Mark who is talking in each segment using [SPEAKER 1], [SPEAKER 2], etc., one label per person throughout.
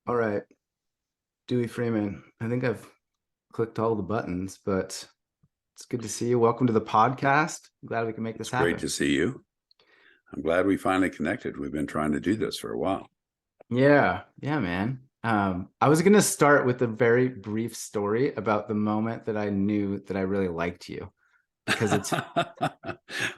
[SPEAKER 1] All right, Duey Freeman. I think I've clicked all the buttons, but it's good to see you. Welcome to the podcast. Glad we can make this
[SPEAKER 2] It's great
[SPEAKER 1] happen.
[SPEAKER 2] to see you. I'm glad we finally connected. We've been trying to do this for a while.
[SPEAKER 1] Yeah, man. I was gonna start with a very brief story about the moment that I knew that I really liked you because it's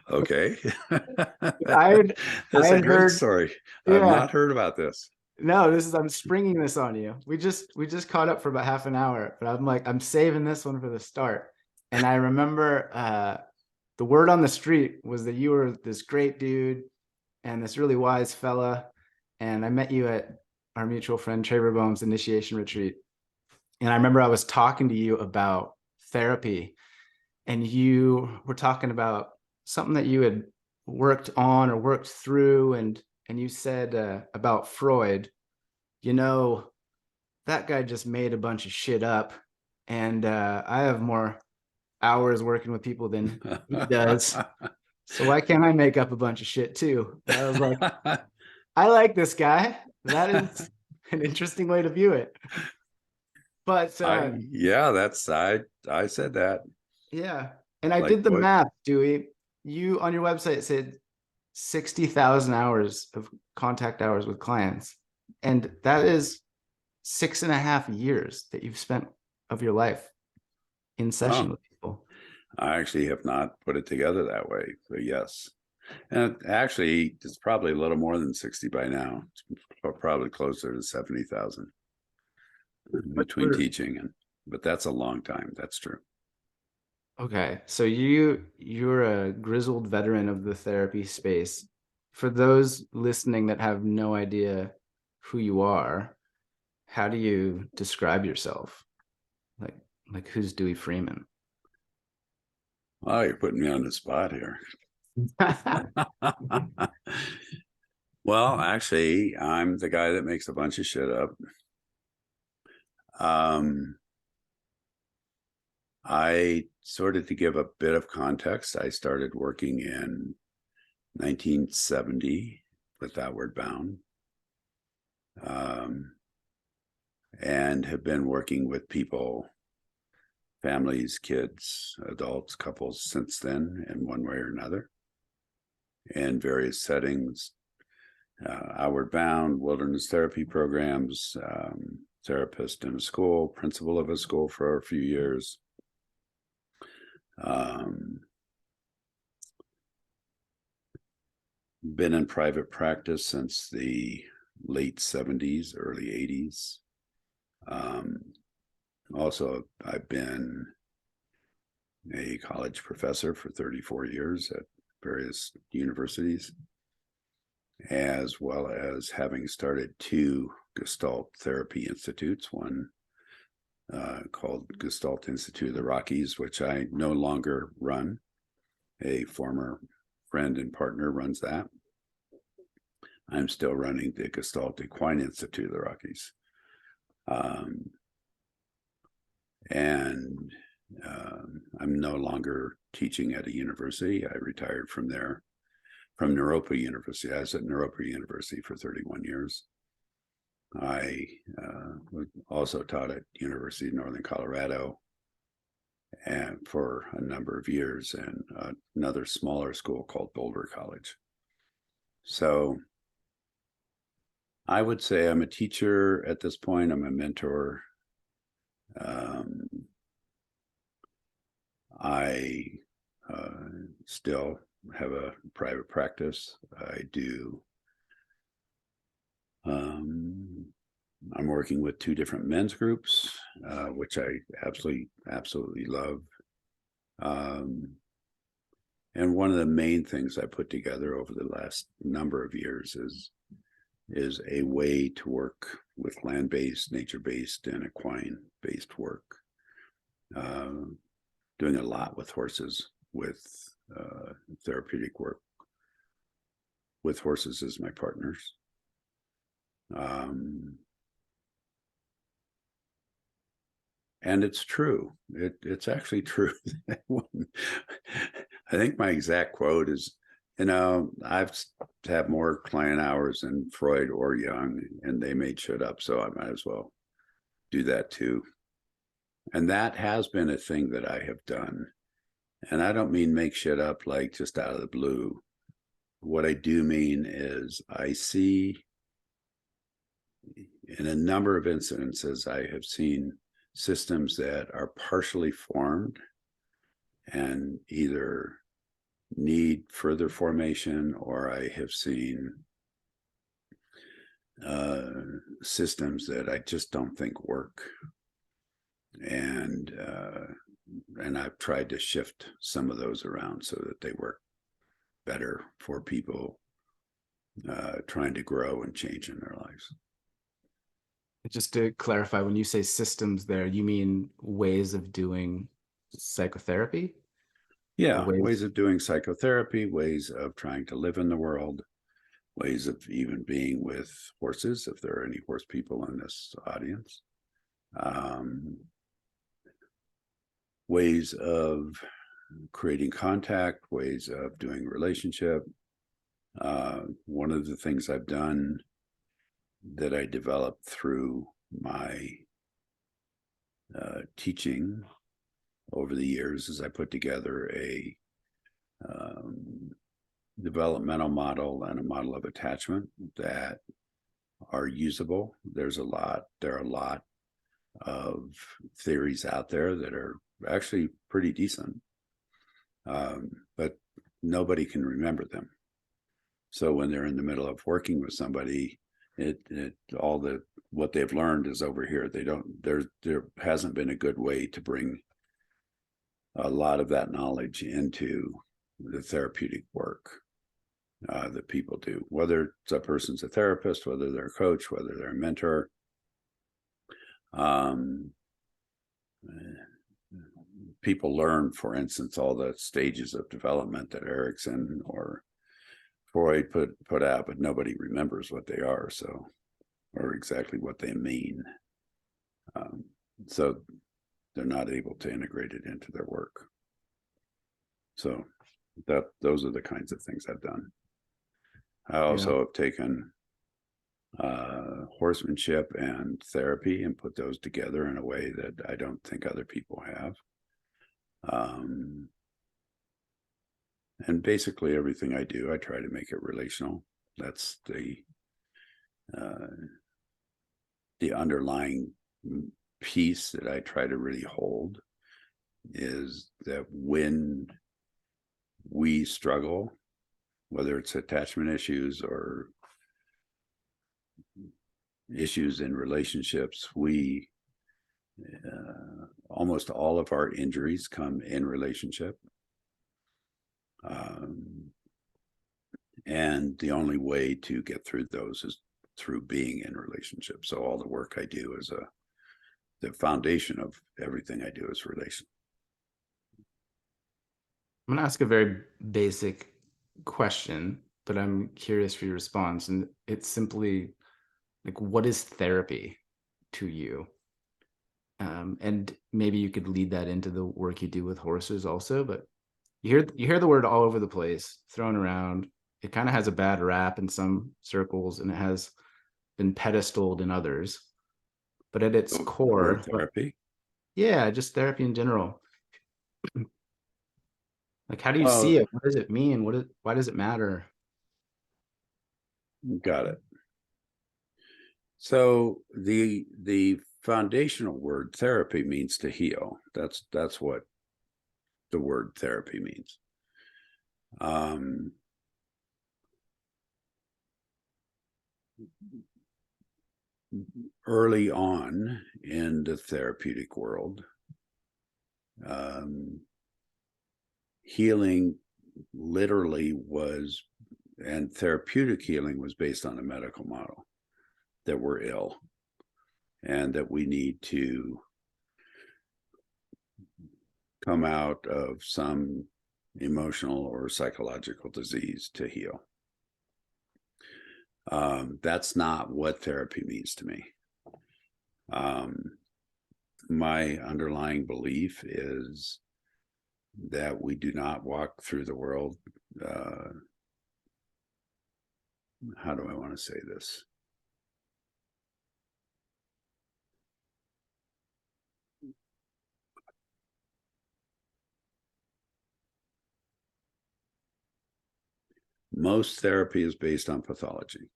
[SPEAKER 2] Okay.
[SPEAKER 1] I had I
[SPEAKER 2] That's a
[SPEAKER 1] had
[SPEAKER 2] great
[SPEAKER 1] heard,
[SPEAKER 2] story. I've
[SPEAKER 1] yeah.
[SPEAKER 2] not heard about this.
[SPEAKER 1] No, this is I'm springing this on you. We just caught up for about half an hour, but I'm like I'm saving this one for the start. And I remember the word on the street was that you were this great dude and this really wise fella. And I met you at our mutual friend Trevor Bohm's initiation retreat. And I remember I was talking to you about therapy, and you were talking about something that you had worked on or worked through, and you said about Freud, you know, that guy just made a bunch of shit up, and I have more hours working with people than he does. So why can't I make up a bunch of shit too? And I was like, I like this guy. That is an interesting way to view it. But
[SPEAKER 2] I said that.
[SPEAKER 1] yeah, and I
[SPEAKER 2] Like
[SPEAKER 1] did the
[SPEAKER 2] what?
[SPEAKER 1] math, Dewey. You on your website said 60,000 hours of contact hours with clients, and that is 6.5 years that you've spent of your life in session
[SPEAKER 2] Oh,
[SPEAKER 1] with people.
[SPEAKER 2] I actually have not put it together that way, but yes. And actually, it's probably a little more than 60 by now. It's probably closer to 70,000
[SPEAKER 1] But
[SPEAKER 2] between teaching but that's a long time. That's true.
[SPEAKER 1] okay, so you're a grizzled veteran of the therapy space. For those listening that have no idea who you are, how do you describe yourself? Like like who's Dewey Freeman?
[SPEAKER 2] Oh, you're putting me on the spot here. Well, actually, I'm the guy that makes a bunch of shit up. Um, I sort of, to give a bit of context, I started working in 1970 with Outward Bound, um, and have been working with people, families, kids, adults, couples since then, in one way or another, in various settings. Outward Bound, wilderness therapy programs, therapist in a school, principal of a school for a few years. Been in private practice since the late 70s, early 80s. Also, I've been a college professor for 34 years at various universities, as well as having started two Gestalt therapy institutes, one called Gestalt Institute of the Rockies, which I no longer run. A former friend and partner runs that. I'm still running the Gestalt Equine Institute of the Rockies. And I'm no longer teaching at a university. I retired from there, from Naropa University. I was at Naropa University for 31 years. I also taught at University of Northern Colorado and for a number of years, and another smaller school called Boulder College. So I would say I'm a teacher at this point. I'm a mentor. I still have a private practice. I do. I'm working with two different men's groups, which I absolutely love. And one of the main things I put together over the last number of years is a way to work with land-based, nature-based, and equine-based work. Doing a lot with horses, with therapeutic work with horses as my partners. And it's true. It's actually true. I think my exact quote is, I've have more client hours than Freud or Jung, and they made shit up, so I might as well do that too. And that has been a thing that I have done. And I don't mean make shit up like just out of the blue. What I do mean is I see in a number of incidences, I have seen systems that are partially formed and either need further formation, or I have seen systems that I just don't think work. And I've tried to shift some of those around so that they work better for people trying to grow and change in their lives.
[SPEAKER 1] Just to clarify, when you say systems there, you mean ways of doing psychotherapy?
[SPEAKER 2] Yeah,
[SPEAKER 1] Ways.
[SPEAKER 2] ways of doing psychotherapy, ways of trying to live in the world, ways of even being with horses, if there are any horse people in this audience. Ways of creating contact, ways of doing relationship. One of the things I've done that I developed through my teaching over the years is I put together a developmental model and a model of attachment that are usable. There are a lot of theories out there that are actually pretty decent, but nobody can remember them. So when they're in the middle of working with somebody, what they've learned is over here. There hasn't been a good way to bring a lot of that knowledge into the therapeutic work that people do, whether it's a person's a therapist, whether they're a coach, whether they're a mentor. People learn, for instance, all the stages of development that Erickson or Freud put out, but nobody remembers what they are, or exactly what they mean. So they're not able to integrate it into their work. So those are the kinds of things I've done. I also have taken horsemanship and therapy and put those together in a way that I don't think other people have. And basically everything I do, I try to make it relational. That's the underlying piece that I try to really hold, is that when we struggle, whether it's attachment issues or issues in relationships, almost all of our injuries come in relationship. And the only way to get through those is through being in relationship. So all the work I do is the foundation of everything I do is relation.
[SPEAKER 1] I'm going to ask a very basic question, but I'm curious for your response. And it's simply like, what is therapy to you? And maybe you could lead that into the work you do with horses also, but you hear the word all over the place, thrown around. It kind of has a bad rap in some circles, and it has been pedestaled in others. But at its core,
[SPEAKER 2] therapy.
[SPEAKER 1] Yeah, just therapy in general. Like, how do you see it? What does it mean? Why does it matter?
[SPEAKER 2] Got it. So the foundational word therapy means to heal. That's what the word therapy means. Early on in the therapeutic world, healing literally was, and therapeutic healing was based on a medical model, that we're ill and that we need to come out of some emotional or psychological disease to heal. That's not what therapy means to me. My underlying belief is that we do not walk through the world how do I want to say this? Most therapy is based on pathology.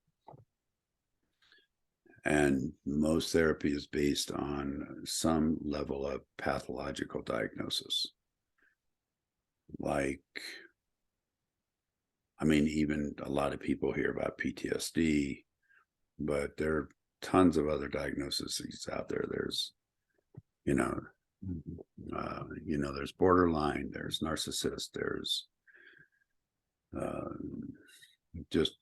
[SPEAKER 2] And most therapy is based on some level of pathological diagnosis. Like, I mean, even a lot of people hear about PTSD, but there are tons of other diagnoses out there. There's, you know, there's borderline, there's narcissist, there's just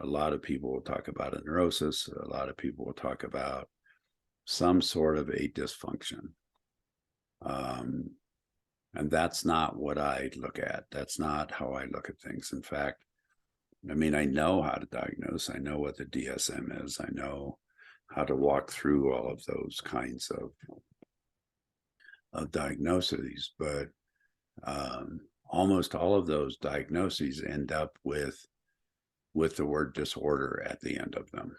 [SPEAKER 2] a lot of people will talk about a neurosis. A lot of people will talk about some sort of a dysfunction. And that's not what I look at. That's not how I look at things. In fact, I mean, I know how to diagnose. I know what the DSM is. I know how to walk through all of those kinds of diagnoses, but almost all of those diagnoses end up with the word disorder at the end of them,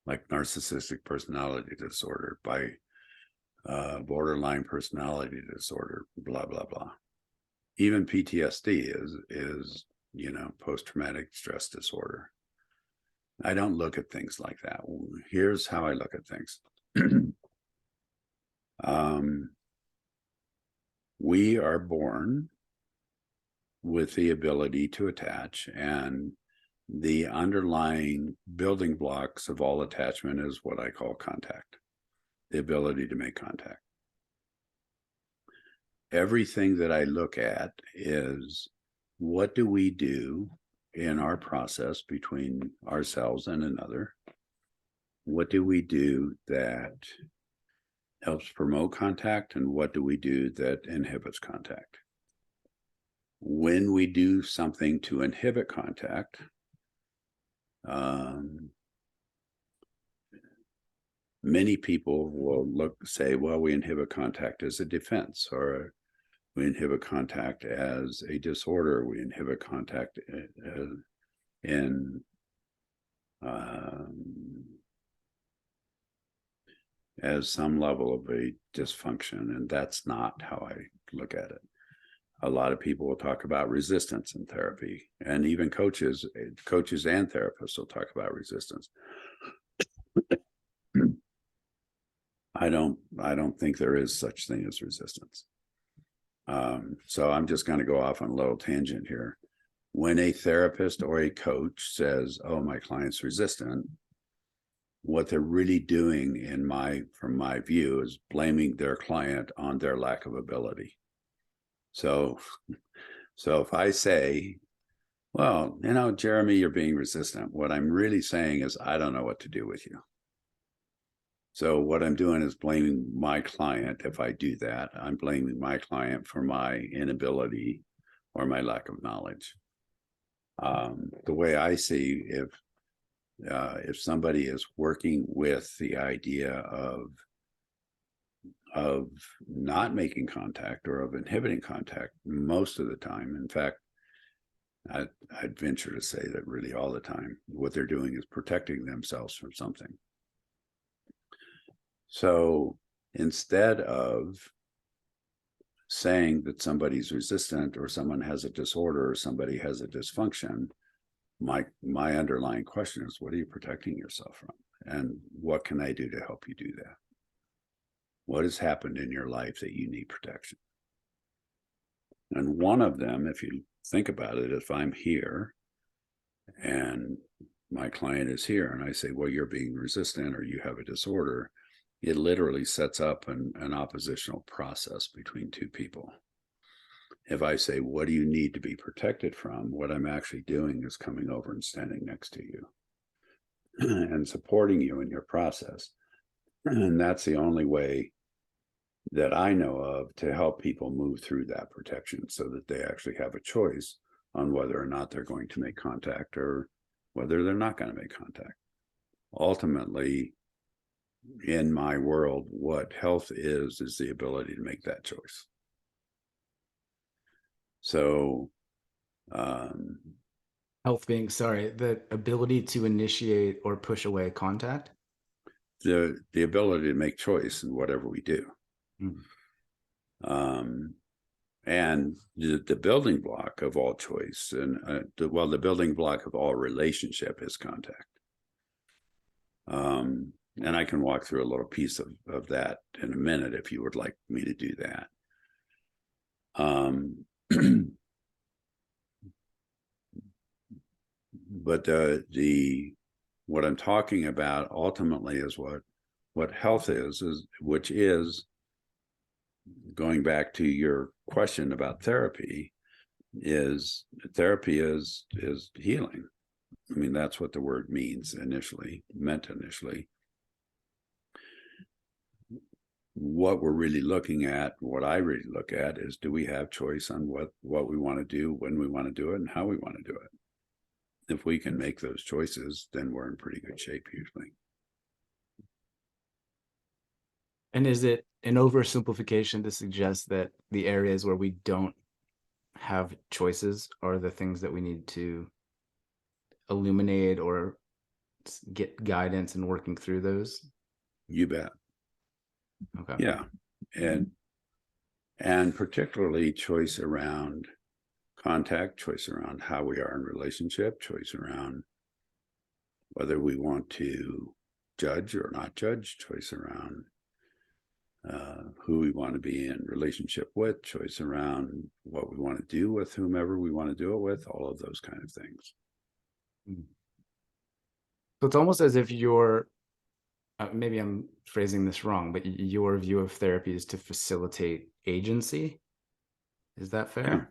[SPEAKER 2] like narcissistic personality disorder, by borderline personality disorder, blah blah blah. Even PTSD is post-traumatic stress disorder. I don't look at things like that. Here's how I look at things. We are born with the ability to attach, and the underlying building blocks of all attachment is what I call contact, the ability to make contact. Everything that I look at is, what do we do in our process between ourselves and another? What do we do that helps promote contact, and what do we do that inhibits contact? When we do something to inhibit contact, many people will say, well, we inhibit contact as a defense, or we inhibit contact as a disorder. We inhibit contact as some level of a dysfunction, and that's not how I look at it. A lot of people will talk about resistance in therapy, and even coaches and therapists will talk about resistance. I don't think there is such thing as resistance. So I'm just going to go off on a little tangent here. When a therapist or a coach says, "Oh, my client's resistant," what they're really doing, from my view, is blaming their client on their lack of ability. So if I say, well, Jeremy, you're being resistant, what I'm really saying is, I don't know what to do with you. So what I'm doing is blaming my client. If I do that, I'm blaming my client for my inability or my lack of knowledge. The way I see, if somebody is working with the idea of not making contact or of inhibiting contact most of the time, in fact, I'd venture to say that really all the time, what they're doing is protecting themselves from something. So instead of saying that somebody's resistant, or someone has a disorder, or somebody has a dysfunction, my underlying question is, what are you protecting yourself from? And what can I do to help you do that? What has happened in your life that you need protection? And one of them, if you think about it, if I'm here and my client is here and I say, well, you're being resistant or you have a disorder, it literally sets up an oppositional process between two people. If I say, what do you need to be protected from? What I'm actually doing is coming over and standing next to you and supporting you in your process. And that's the only way that I know of to help people move through that protection, so that they actually have a choice on whether or not they're going to make contact or whether they're not going to make contact. Ultimately, in my world, what health is the ability to make that choice. So
[SPEAKER 1] Health being, sorry, the ability to initiate or push away contact.
[SPEAKER 2] The ability to make choice in whatever we do.
[SPEAKER 1] Mm.
[SPEAKER 2] And the building block of all choice, and the building block of all relationship is contact. And I can walk through a little piece of that in a minute if you would like me to do that. But what I'm talking about ultimately is what health is which is, going back to your question about therapy, is healing. I mean, that's what the word meant initially. What we're really looking at, what I really look at, is, do we have choice on what we want to do, when we want to do it, and how we want to do it? If we can make those choices, then we're in pretty good shape usually.
[SPEAKER 1] And is it an oversimplification to suggest that the areas where we don't have choices are the things that we need to illuminate or get guidance in working through those?
[SPEAKER 2] You bet.
[SPEAKER 1] Okay.
[SPEAKER 2] Yeah. And particularly choice around contact, choice around how we are in relationship, choice around whether we want to judge or not judge, choice around who we want to be in relationship with, choice around what we want to do with whomever we want to do it with, all of those kind of things.
[SPEAKER 1] So it's almost as if your, maybe I'm phrasing this wrong, but your view of therapy is to facilitate agency. Is that fair?
[SPEAKER 2] Yeah.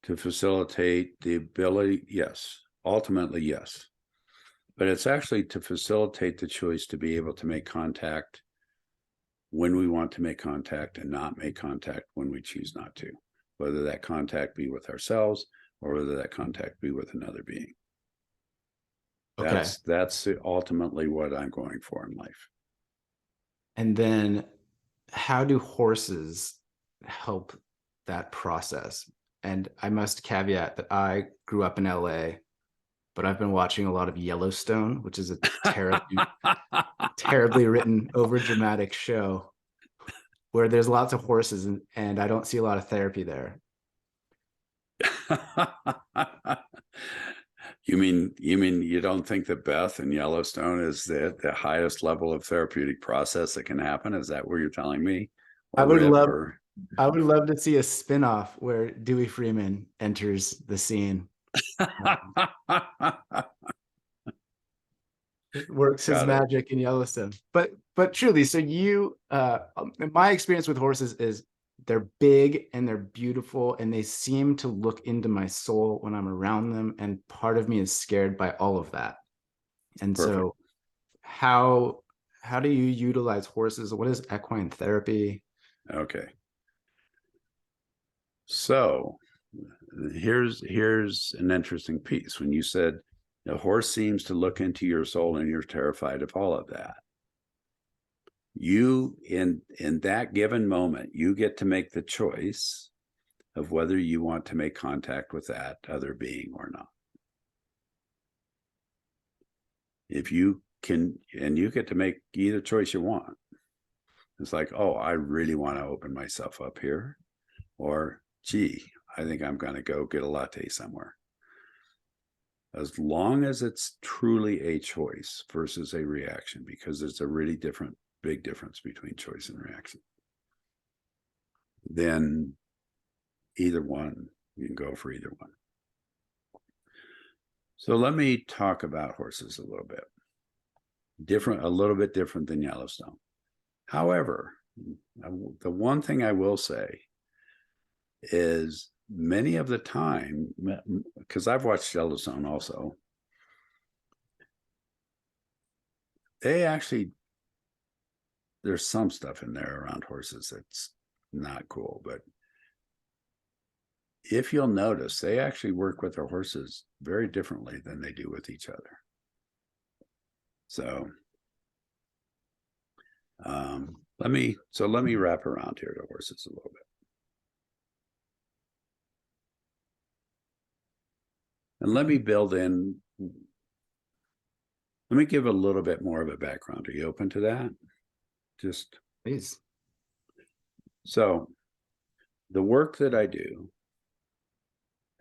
[SPEAKER 2] To facilitate the ability, yes. Ultimately, yes. But it's actually to facilitate the choice to be able to make contact when we want to make contact, and not make contact when we choose not to, whether that contact be with ourselves or whether that contact be with another being.
[SPEAKER 1] Okay.
[SPEAKER 2] That's ultimately what I'm going for in life.
[SPEAKER 1] And then how do horses help that process? And I must caveat that I grew up in LA, but I've been watching a lot of Yellowstone, which is a terribly written, over dramatic show where there's lots of horses, and I don't see a lot of therapy there.
[SPEAKER 2] You mean you don't think that Beth in Yellowstone is the highest level of therapeutic process that can happen? Is that what you're telling me?
[SPEAKER 1] I
[SPEAKER 2] Or
[SPEAKER 1] would
[SPEAKER 2] Rip,
[SPEAKER 1] love
[SPEAKER 2] or
[SPEAKER 1] I would love to see a spin-off where Duey Freeman enters the scene. Works his
[SPEAKER 2] Got it.
[SPEAKER 1] magic in Yellowstone. But truly, so my experience with horses is they're big and they're beautiful and they seem to look into my soul when I'm around them. And part of me is scared by all of that. And
[SPEAKER 2] Perfect.
[SPEAKER 1] so how do you utilize horses? What is equine therapy?
[SPEAKER 2] Okay. So here's an interesting piece. When you said the horse seems to look into your soul and you're terrified of all of that, you in that given moment, you get to make the choice of whether you want to make contact with that other being or not. If you can, and you get to make either choice you want. It's like, oh, I really want to open myself up here, or gee, I think I'm going to go get a latte somewhere. As long as it's truly a choice versus a reaction, because there's a really big difference between choice and reaction, then either one, you can go for either one. So let me talk about horses a little bit. A little bit different than Yellowstone. However, the one thing I will say is, many of the time, because I've watched Yellowstone also, there's some stuff in there around horses that's not cool, but if you'll notice, they actually work with their horses very differently than they do with each other. So let me wrap around here to horses a little bit. And let me build in, let me give a little bit more of a background. Are you open to that? Just
[SPEAKER 1] Please.
[SPEAKER 2] so the work that I do,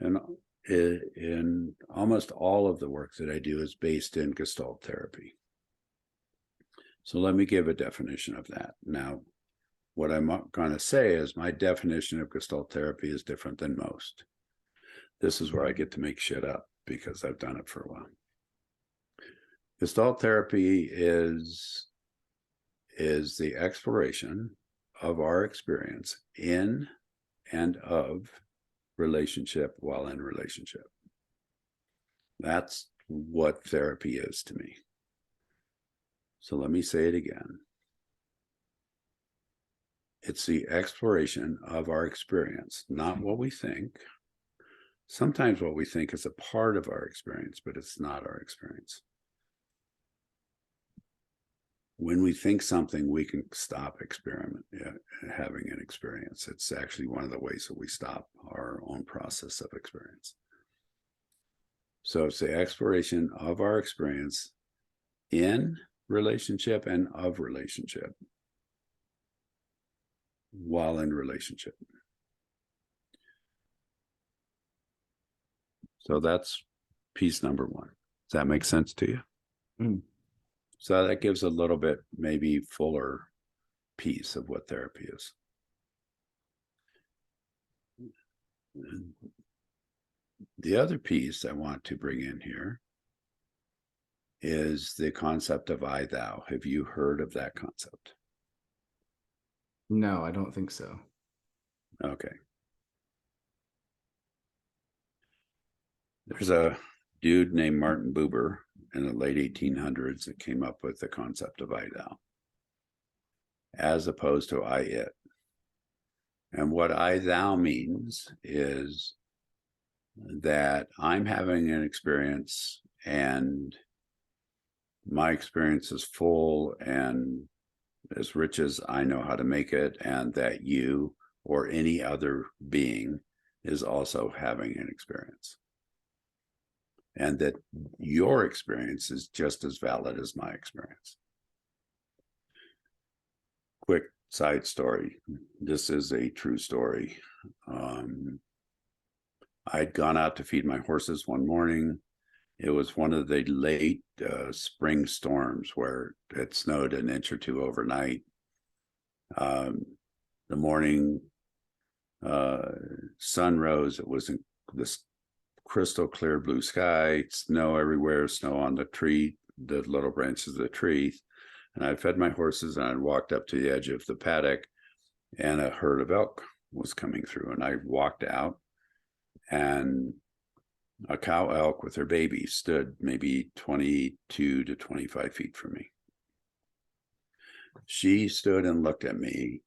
[SPEAKER 2] and in almost all of the work that I do is based in Gestalt therapy. So let me give a definition of that. Now, what I'm going to say is my definition of Gestalt therapy is different than most. This is where I get to make shit up because I've done it for a while. Gestalt therapy is the exploration of our experience in and of relationship while in relationship. That's what therapy is to me. So let me say it again. It's the exploration of our experience, not what we think. Sometimes what we think is a part of our experience, but it's not our experience. When we think something, we can stop having an experience. It's actually one of the ways that we stop our own process of experience. So it's the exploration of our experience in relationship and of relationship while in relationship. So that's piece number one. Does that make sense to you?
[SPEAKER 1] Mm.
[SPEAKER 2] So that gives a little bit maybe fuller piece of what therapy is. The other piece I want to bring in here is the concept of I thou. Have you heard of that concept?
[SPEAKER 1] No, I don't think so.
[SPEAKER 2] Okay. There's a dude named Martin Buber in the late 1800s that came up with the concept of I thou, as opposed to I it. And what I thou means is that I'm having an experience and my experience is full and as rich as I know how to make it, and that you or any other being is also having an experience. And that your experience is just as valid as my experience. Quick side story. This is a true story. I'd gone out to feed my horses one morning. It was one of the late spring storms where it snowed an inch or two overnight. The morning sun rose. It was in this crystal clear blue sky, snow everywhere, snow on the tree, the little branches of the tree. And I fed my horses and I walked up to the edge of the paddock and a herd of elk was coming through. And I walked out and a cow elk with her baby stood maybe 22 to 25 feet from me. She stood and looked at me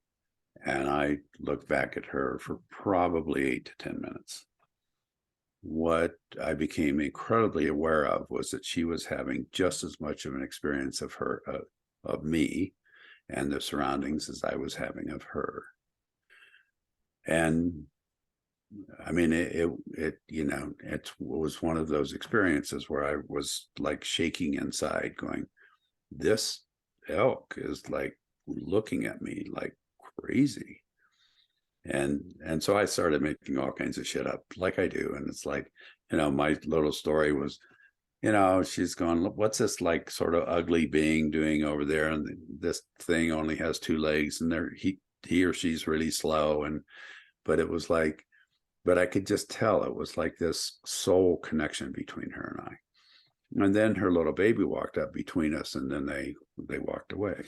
[SPEAKER 2] and I looked back at her for probably 8 to 10 minutes. What I became incredibly aware of was that she was having just as much of an experience of her, of me and the surroundings as I was having of her. And I mean, it was one of those experiences where I was like shaking inside going, this elk is like looking at me like crazy. And so I started making all kinds of shit up like I do. And it's like, my little story was, she's going, what's this like sort of ugly being doing over there? And this thing only has 2 legs and he or she's really slow. But it was like, but I could just tell it was like this soul connection between her and I. And then her little baby walked up between us and then they walked away.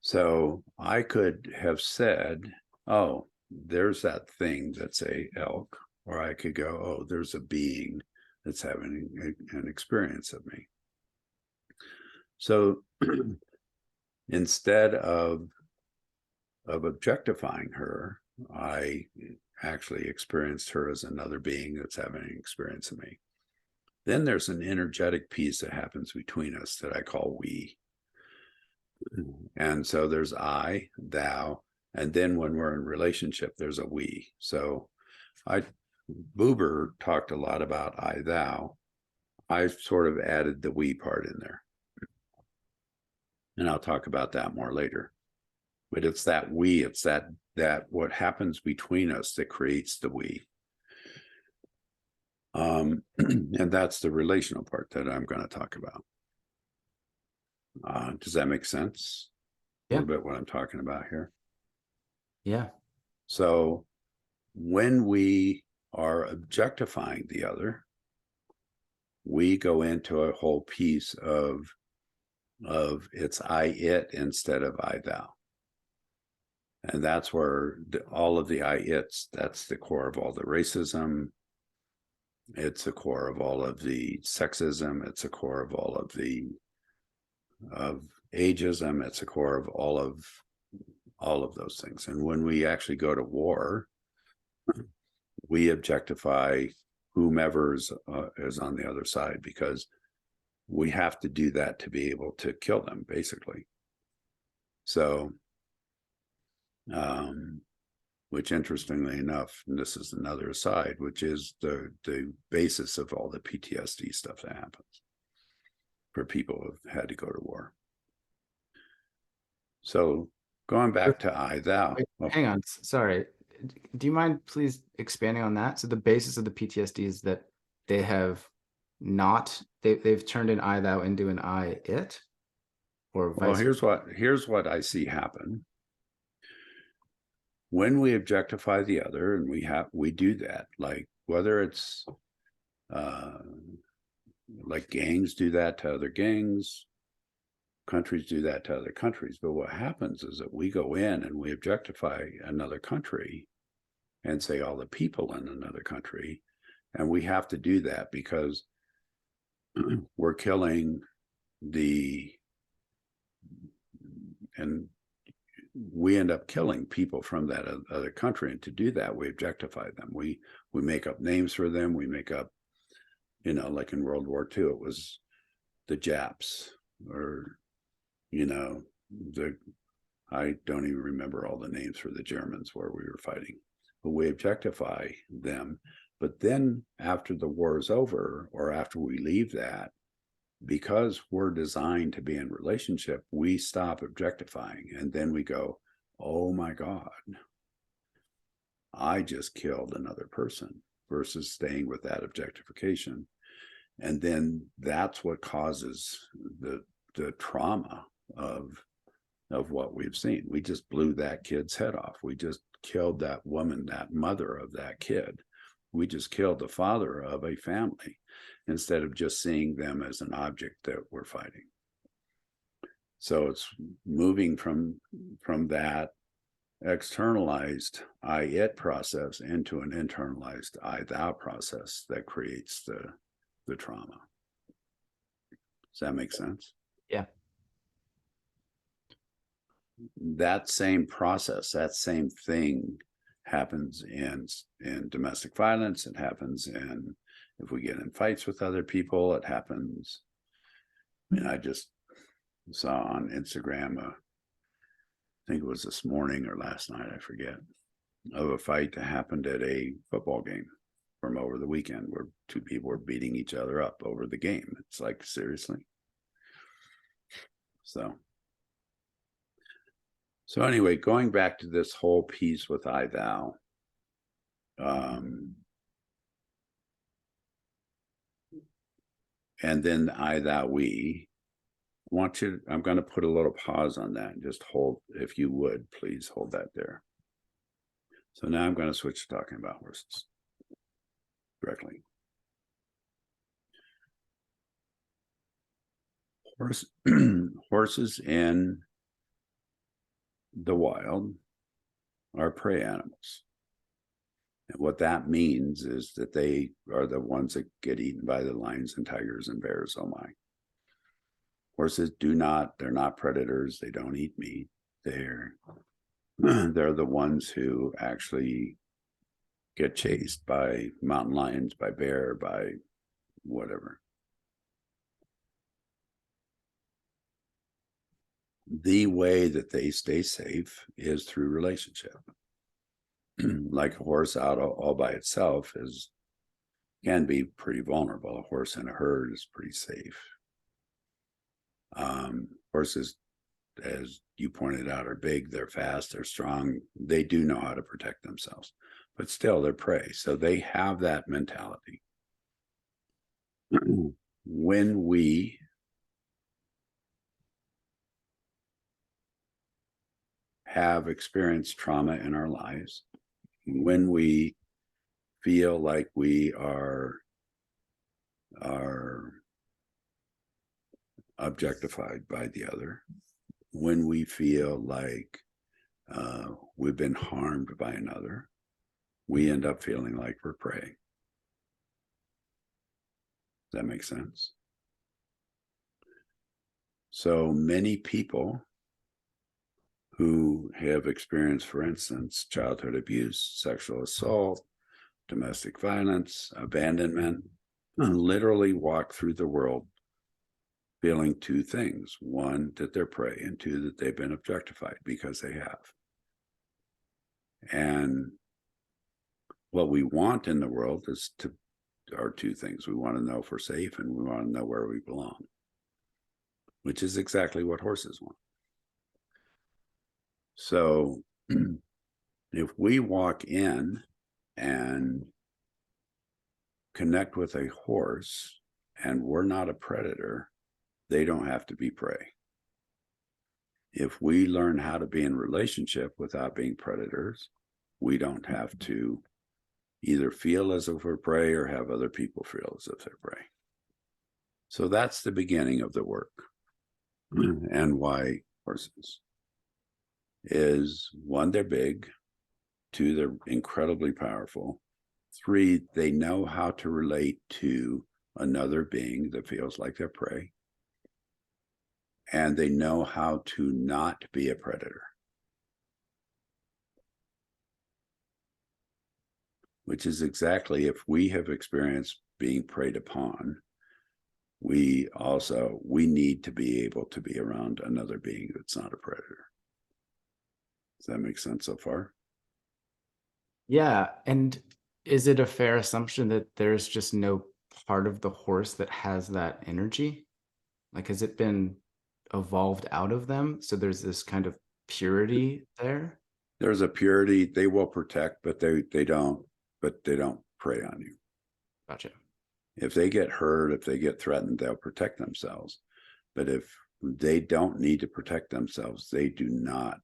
[SPEAKER 2] So I could have said, oh, there's that thing that's a elk, or I could go, oh, there's a being that's having an experience of me. So instead of objectifying her, I actually experienced her as another being that's having an experience of me. Then there's an energetic piece that happens between us that I call we. And so there's I, thou, and then when we're in relationship, there's a we. So Buber talked a lot about I thou. I've sort of added the we part in there. And I'll talk about that more later. But it's that we, it's that what happens between us that creates the we. And that's the relational part that I'm going to talk about. Does that make sense? A
[SPEAKER 1] Yeah.
[SPEAKER 2] little bit what I'm talking about here.
[SPEAKER 1] Yeah.
[SPEAKER 2] So when we are objectifying the other, we go into a whole piece of it's I it instead of I thou. And that's where all of the I it's, that's the core of all the racism. It's the core of all of the sexism. It's the core of all of the of ageism. It's the core of all of those things. And when we actually go to war, we objectify whomever is on the other side, because we have to do that to be able to kill them, basically. So, which interestingly enough, and this is another aside, which is the basis of all the PTSD stuff that happens for people who've had to go to war. So going back to I thou.
[SPEAKER 1] Wait,
[SPEAKER 2] Oh,
[SPEAKER 1] hang on. Sorry. Do you mind please expanding on that? So the basis of the PTSD is that they have not they've turned an I thou into an I it, or
[SPEAKER 2] well,
[SPEAKER 1] vice
[SPEAKER 2] here's what I see happen. When we objectify the other, and we do that, like whether it's like gangs do that to other gangs, countries do that to other countries. But what happens is that we go in and we objectify another country and say all the people in another country. And we have to do that because we're killing and we end up killing people from that other country. And to do that, we objectify them. We make up names for them. We make up, like in World War II, it was the Japs, or, I don't even remember all the names for the Germans where we were fighting, but we objectify them. But then after the war is over, or after we leave that, because we're designed to be in relationship, we stop objectifying. And then we go, oh my God, I just killed another person, versus staying with that objectification. And then that's what causes the trauma of what we've seen. We just blew that kid's head off. We just killed that woman, that mother of that kid. We just killed the father of a family, instead of just seeing them as an object that we're fighting. So it's moving from that externalized I it process into an internalized I thou process that creates the trauma. Does that make sense?
[SPEAKER 1] Yeah.
[SPEAKER 2] That same process, that same thing happens in domestic violence. It happens if we get in fights with other people. It happens. I just saw on Instagram, I think it was this morning or last night, I forget, of a fight that happened at a football game from over the weekend, where two people were beating each other up over the game. It's like, seriously. So anyway, going back to this whole piece with I thou, and then I thou we. I'm going to put a little pause on that and just hold, if you would, please hold that there. So now I'm going to switch to talking about horses directly. Horses in the wild are prey animals. And what that means is that they are the ones that get eaten by the lions and tigers and bears. Oh my. Horses they're not predators. They don't eat meat. They're the ones who actually get chased by mountain lions, by bear, by whatever. The way that they stay safe is through relationship. like a horse out all by itself can be pretty vulnerable. A horse in a herd is pretty safe. Horses, as you pointed out, are big, they're fast, they're strong. They do know how to protect themselves, but still they're prey. So they have that mentality. When we have experienced trauma in our lives, when we feel like we are objectified by the other, when we feel like we've been harmed by another, we end up feeling like we're prey. Does that make sense? So many people who have experienced, for instance, childhood abuse, sexual assault, domestic violence, abandonment, literally walk through the world feeling two things. One, that they're prey, and two, that they've been objectified, because they have. And what we want in the world are two things. We want to know if we're safe, and we want to know where we belong, which is exactly what horses want. So if we walk in and connect with a horse and we're not a predator, they don't have to be prey. If we learn how to be in relationship without being predators, we don't have to either feel as if we're prey or have other people feel as if they're prey. So that's the beginning of the work. And why horses is, one, they're big. Two, they're incredibly powerful. Three, they know how to relate to another being that feels like they're prey. And they know how to not be a predator, which is exactly, if we have experienced being preyed upon, we need to be able to be around another being that's not a predator. Does that make sense so far?
[SPEAKER 1] Yeah. And is it a fair assumption that there's just no part of the horse that has that energy? Like, has it been evolved out of them? So there's this kind of purity there?
[SPEAKER 2] There's a purity. They will protect, but they don't prey on you.
[SPEAKER 1] Gotcha.
[SPEAKER 2] If they get hurt, if they get threatened, they'll protect themselves. But if they don't need to protect themselves, they do not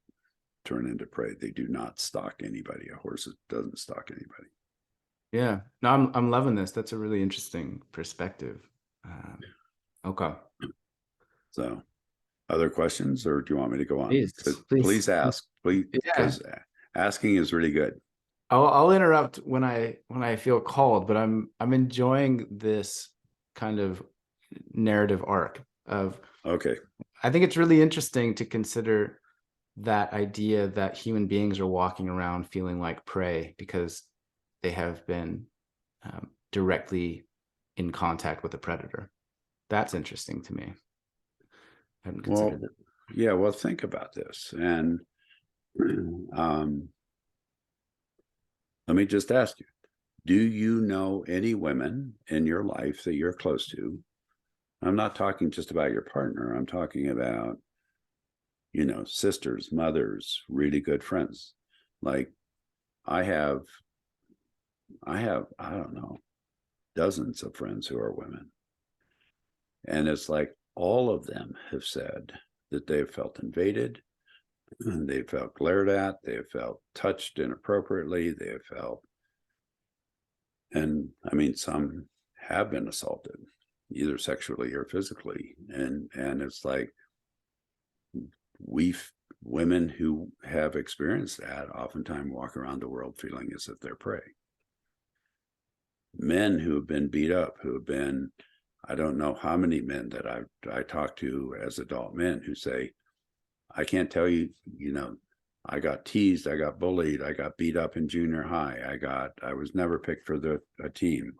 [SPEAKER 2] turn into prey. They do not stalk anybody. A horse doesn't stalk anybody.
[SPEAKER 1] Yeah. No, I'm loving this. That's a really interesting perspective. Okay.
[SPEAKER 2] So, other questions, or do you want me to go on?
[SPEAKER 1] Please.
[SPEAKER 2] Please ask, please,
[SPEAKER 1] Yeah.
[SPEAKER 2] because asking is really good.
[SPEAKER 1] I'll interrupt when I feel called, but I'm enjoying this kind of narrative arc of,
[SPEAKER 2] Okay.
[SPEAKER 1] I think it's really interesting to consider that idea that human beings are walking around feeling like prey because they have been directly in contact with a predator. That's interesting to me. I hadn't considered it.
[SPEAKER 2] Yeah, well, think about this. And let me just ask you, do you know any women in your life that you're close to? I'm not talking just about your partner. I'm talking about, sisters, mothers, really good friends. Like I have, I don't know, dozens of friends who are women. And it's like all of them have said that they've felt invaded, they felt glared at, they have felt touched inappropriately, they have felt, and I mean, some have been assaulted, either sexually or physically. And it's like, women who have experienced that oftentimes walk around the world feeling as if they're prey. Men who have been beat up, who have been, I don't know how many men that I talk to as adult men who say, I can't tell you, I got teased, I got bullied, I got beat up in junior high, I was never picked for a team.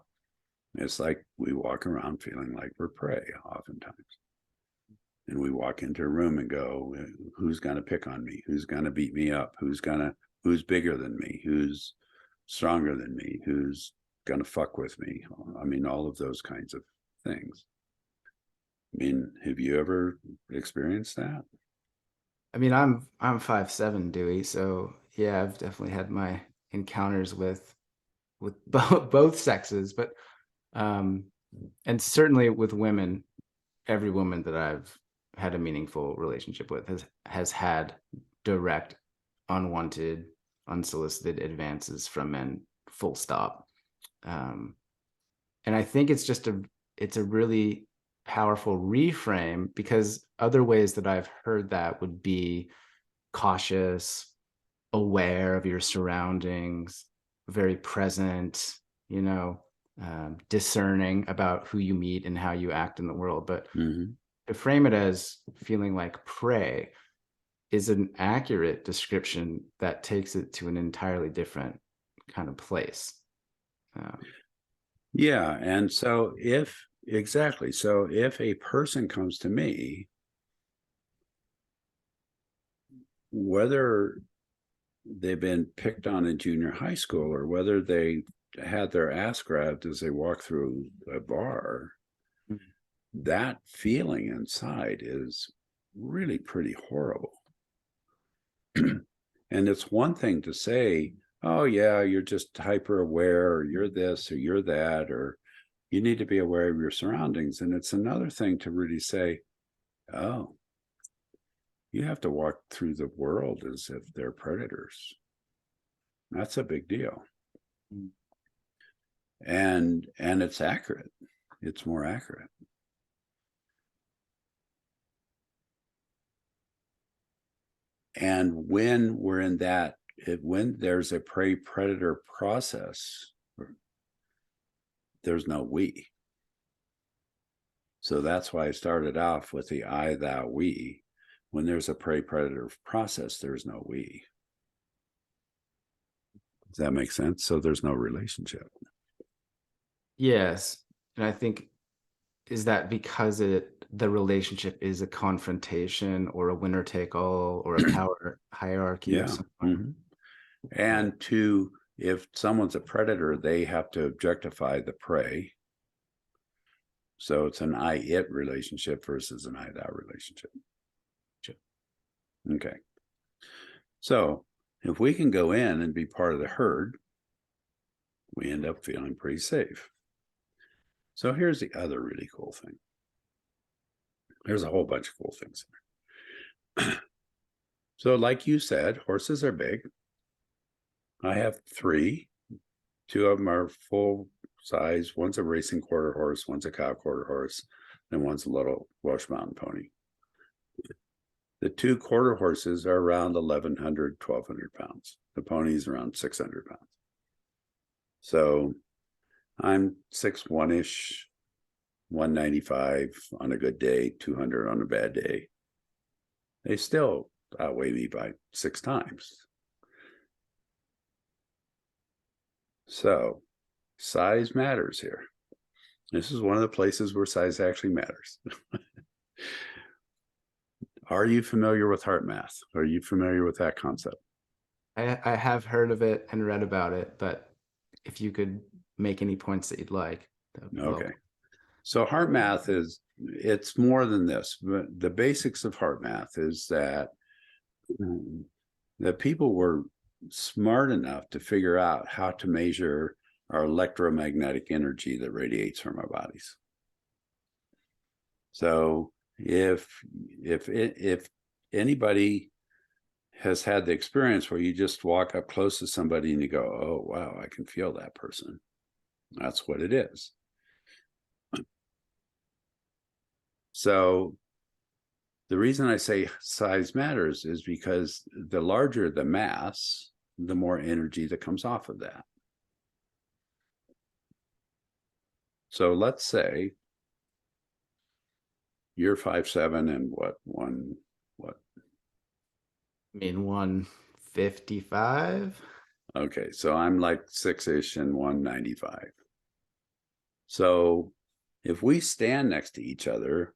[SPEAKER 2] It's like we walk around feeling like we're prey oftentimes. And we walk into a room and go, who's going to pick on me? Who's going to beat me up? Who's going who's bigger than me, who's stronger than me, who's gonna fuck with me. I mean, all of those kinds of things. I mean, have you ever experienced that?
[SPEAKER 1] I mean, I'm 5'7", Dewey, so yeah, I've definitely had my encounters with both sexes, but um and certainly with women. Every woman that I've had a meaningful relationship with has had direct, unwanted, unsolicited advances from men, full stop. Um, and I think it's a really powerful reframe, because other ways that I've heard that would be cautious, aware of your surroundings, very present, you know, discerning about who you meet and how you act in the world. But
[SPEAKER 2] Hmm.
[SPEAKER 1] to frame it as feeling like prey is an accurate description that takes it to an entirely different kind of place. Um,
[SPEAKER 2] Yeah. And so exactly. So if a person comes to me, whether they've been picked on in junior high school or whether they had their ass grabbed as they walk through a bar, that feeling inside is really pretty horrible. And it's one thing to say, oh, yeah, you're just hyper aware, or you're this, or you're that, or you need to be aware of your surroundings. And it's another thing to really say, oh, you have to walk through the world as if they're predators. That's a big deal. And it's accurate. It's more accurate. And when we're in that, when there's a prey predator process, there's no we. So that's why I started off with the I, thou, we. When there's a prey predator process, there's no we. Does that make sense? So there's no relationship.
[SPEAKER 1] yes, and I think, is that because the relationship is a confrontation or a winner take all or a power hierarchy of
[SPEAKER 2] Yeah.
[SPEAKER 1] some kind?
[SPEAKER 2] Mm-hmm. And if someone's a predator, they have to objectify the prey. So it's an I it relationship versus an I thou relationship. Okay. So if we can go in and be part of the herd, we end up feeling pretty safe. So here's the other really cool thing. There's a whole bunch of cool things. So, like you said, horses are big. I have three. Two of them are full size. One's a racing quarter horse, one's a cow quarter horse, and one's a little Welsh mountain pony. The two quarter horses are around 1,100, 1,200 pounds. The pony's around 600 pounds. So I'm 6'1" ish, 195 on a good day, 200 on a bad day. They still outweigh me by 6 times. So size matters here. This is one of the places where size actually matters. Are you familiar with heart math? Are you familiar with that concept?
[SPEAKER 1] I have heard of it and read about it, but if you could make any points that you'd like, that would be
[SPEAKER 2] Okay.
[SPEAKER 1] welcome.
[SPEAKER 2] So heart math it's more than this, but the basics of heart math is that that people were smart enough to figure out how to measure our electromagnetic energy that radiates from our bodies. So if anybody has had the experience where you just walk up close to somebody and you go, oh wow, I can feel that person. That's what it is. So the reason I say size matters is because the larger the mass, the more energy that comes off of that. So let's say you're 5'7" and what?
[SPEAKER 1] I mean, 155.
[SPEAKER 2] Okay, so I'm like 6-ish and 195. So if we stand next to each other,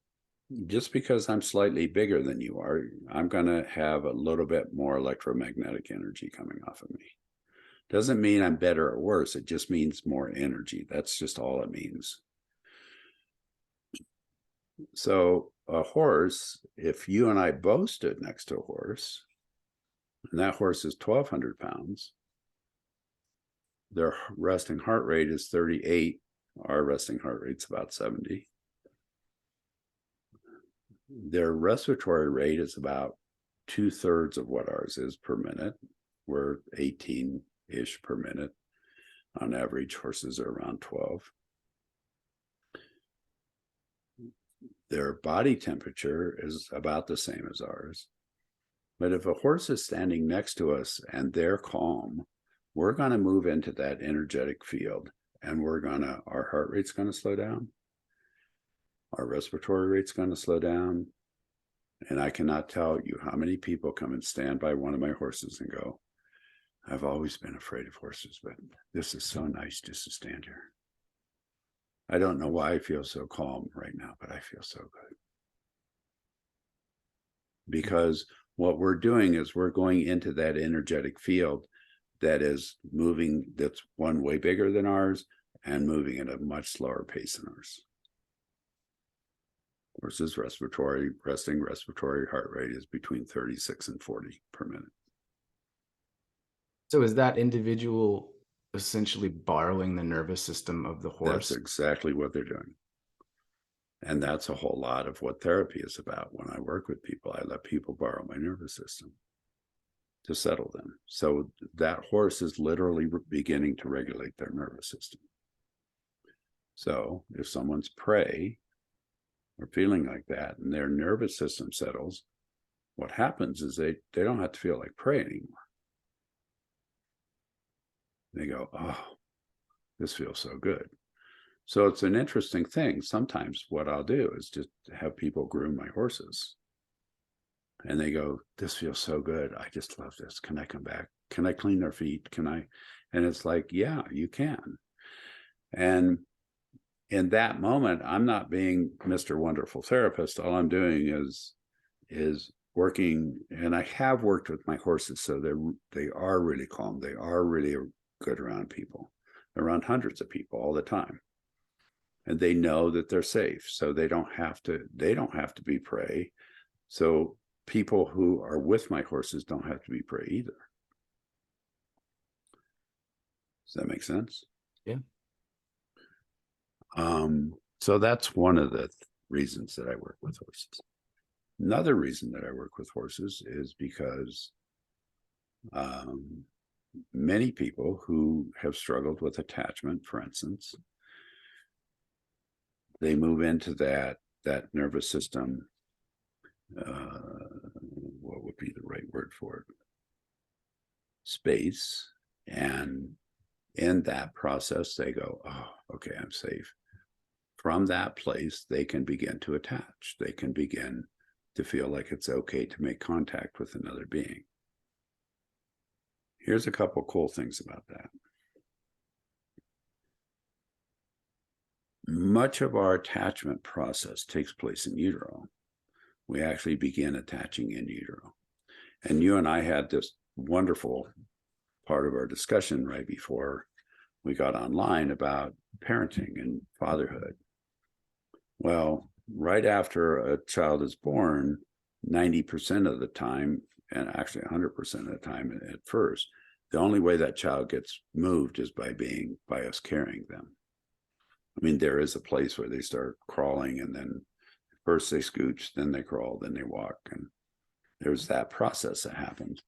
[SPEAKER 2] just because I'm slightly bigger than you are, I'm going to have a little bit more electromagnetic energy coming off of me. Doesn't mean I'm better or worse. It just means more energy. That's just all it means. So a horse, if you and I both stood next to a horse, and that horse is 1,200 pounds, their resting heart rate is 38. Our resting heart rate's about 70. Their respiratory rate is about 2/3 of what ours is per minute. We're 18-ish per minute. On average, horses are around 12. Their body temperature is about the same as ours. But if a horse is standing next to us and they're calm, we're going to move into that energetic field, and our heart rate's going to slow down. Our respiratory rate's going to slow down. And I cannot tell you how many people come and stand by one of my horses and go, I've always been afraid of horses, but this is so nice just to stand here. I don't know why I feel so calm right now, but I feel so good. Because what we're doing is we're going into that energetic field that is moving, that's one way bigger than ours and moving at a much slower pace than ours. Versus resting respiratory heart rate is between 36 and 40 per minute.
[SPEAKER 1] So is that individual essentially borrowing the nervous system of the horse?
[SPEAKER 2] That's exactly what they're doing. And that's a whole lot of what therapy is about. When I work with people, I let people borrow my nervous system to settle them. So that horse is literally beginning to regulate their nervous system. So if someone's prey or feeling like that and their nervous system settles, what happens is they don't have to feel like prey anymore. They go, oh, this feels so good. So it's an interesting thing. Sometimes what I'll do is just have people groom my horses. And they go, this feels so good. I just love this. Can I come back? Can I clean their feet? Can I? And it's like, yeah, you can. And in that moment, I'm not being Mr. Wonderful Therapist. All I'm doing is working, and I have worked with my horses, so they are really calm. They are really good around people, around hundreds of people all the time. And they know that they're safe, so they don't have to be prey. So people who are with my horses don't have to be prey either. Does that make sense?
[SPEAKER 1] Yeah.
[SPEAKER 2] So that's one of the reasons that I work with horses. Another reason that I work with horses is because many people who have struggled with attachment, for instance, they move into that nervous system. What would be the right word for it? Space. And in that process, they go, oh, okay, I'm safe. From that place, they can begin to attach. They can begin to feel like it's okay to make contact with another being. Here's a couple cool things about that. Much of our attachment process takes place in utero. We actually begin attaching in utero. And you and I had this wonderful part of our discussion right before we got online about parenting and fatherhood. Well, right after a child is born, 90% of the time, and actually 100% of the time at first, the only way that child gets moved is by us carrying them. I mean, there is a place where they start crawling, and then first they scooch, then they crawl, then they walk, and there's that process that happens.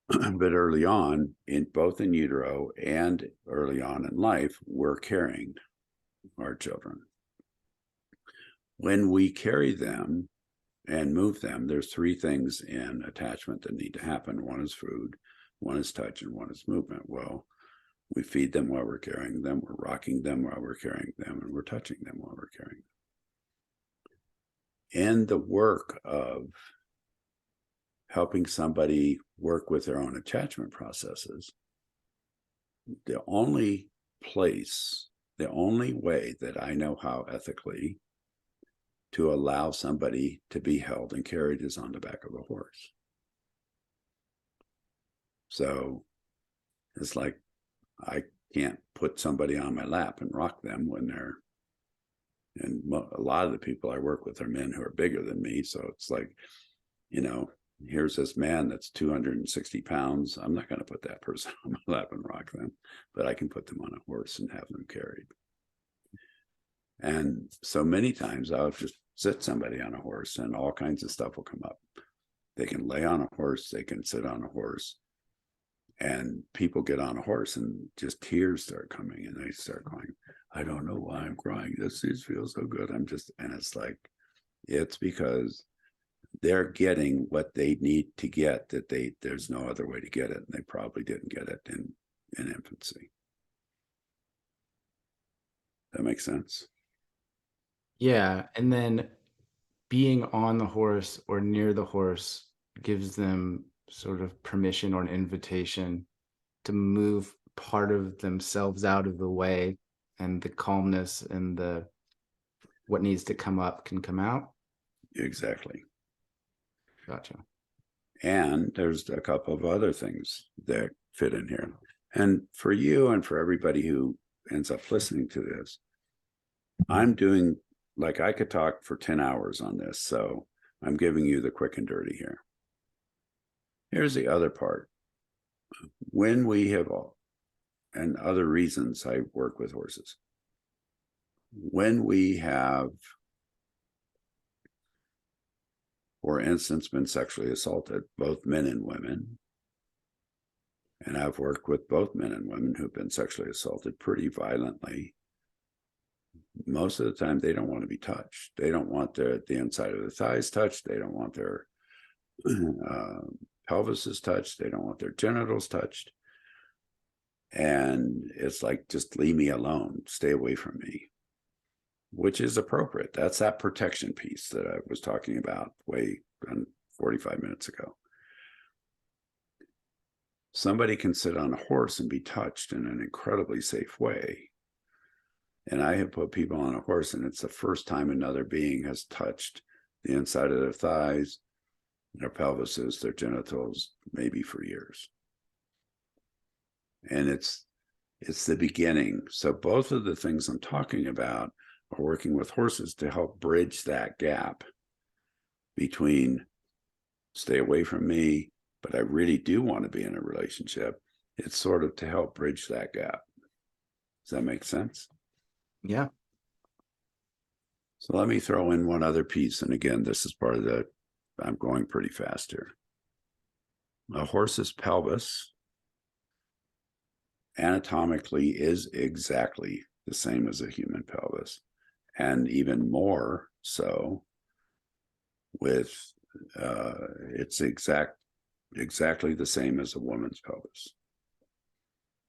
[SPEAKER 2] But early on, both in utero and early on in life, we're carrying our children. When we carry them and move them, there's three things in attachment that need to happen. One is food, one is touch, and one is movement. Well, we feed them while we're carrying them, we're rocking them while we're carrying them, and we're touching them while we're carrying them. In the work of helping somebody work with their own attachment processes, the only way that I know how ethically to allow somebody to be held and carried as on the back of a horse. So it's like I can't put somebody on my lap and rock them when they're, and a lot of the people I work with are men who are bigger than me. So it's like, you know, here's this man that's 260 pounds. I'm not going to put that person on my lap and rock them, but I can put them on a horse and have them carried. And so many times I'll just sit somebody on a horse and all kinds of stuff will come up. They can lay on a horse, they can sit on a horse, and people get on a horse and just tears start coming and they start going, I don't know why I'm crying. This feels so good. And it's like, it's because they're getting what they need to get, that there's no other way to get it. And they probably didn't get it in infancy. That makes sense?
[SPEAKER 1] Yeah. And then being on the horse or near the horse gives them sort of permission or an invitation to move part of themselves out of the way, and the calmness and the what needs to come up can come out.
[SPEAKER 2] Exactly.
[SPEAKER 1] Gotcha.
[SPEAKER 2] And there's a couple of other things that fit in here. And for you and for everybody who ends up listening to this, I'm doing, like, I could talk for 10 hours on this. So I'm giving you the quick and dirty here. Here's the other part. When we have all, and other reasons I work with horses, when we have, for instance, been sexually assaulted, both men and women, and I've worked with both men and women who've been sexually assaulted pretty violently, most of the time they don't want to be touched. They don't want the inside of their thighs touched. They don't want their pelvises touched. They don't want their genitals touched. And it's like, just leave me alone. Stay away from me, which is appropriate. That's that protection piece that I was talking about 45 minutes ago. Somebody can sit on a horse and be touched in an incredibly safe way. And I have put people on a horse, and it's the first time another being has touched the inside of their thighs, their pelvises, their genitals, maybe for years. And it's the beginning. So both of the things I'm talking about are working with horses to help bridge that gap between stay away from me, but I really do want to be in a relationship. It's sort of to help bridge that gap. Does that make sense?
[SPEAKER 1] Yeah.
[SPEAKER 2] So let me throw in one other piece. And again, this is part of the, I'm going pretty fast here. A horse's pelvis anatomically is exactly the same as a human pelvis, and even more so with it's exactly the same as a woman's pelvis.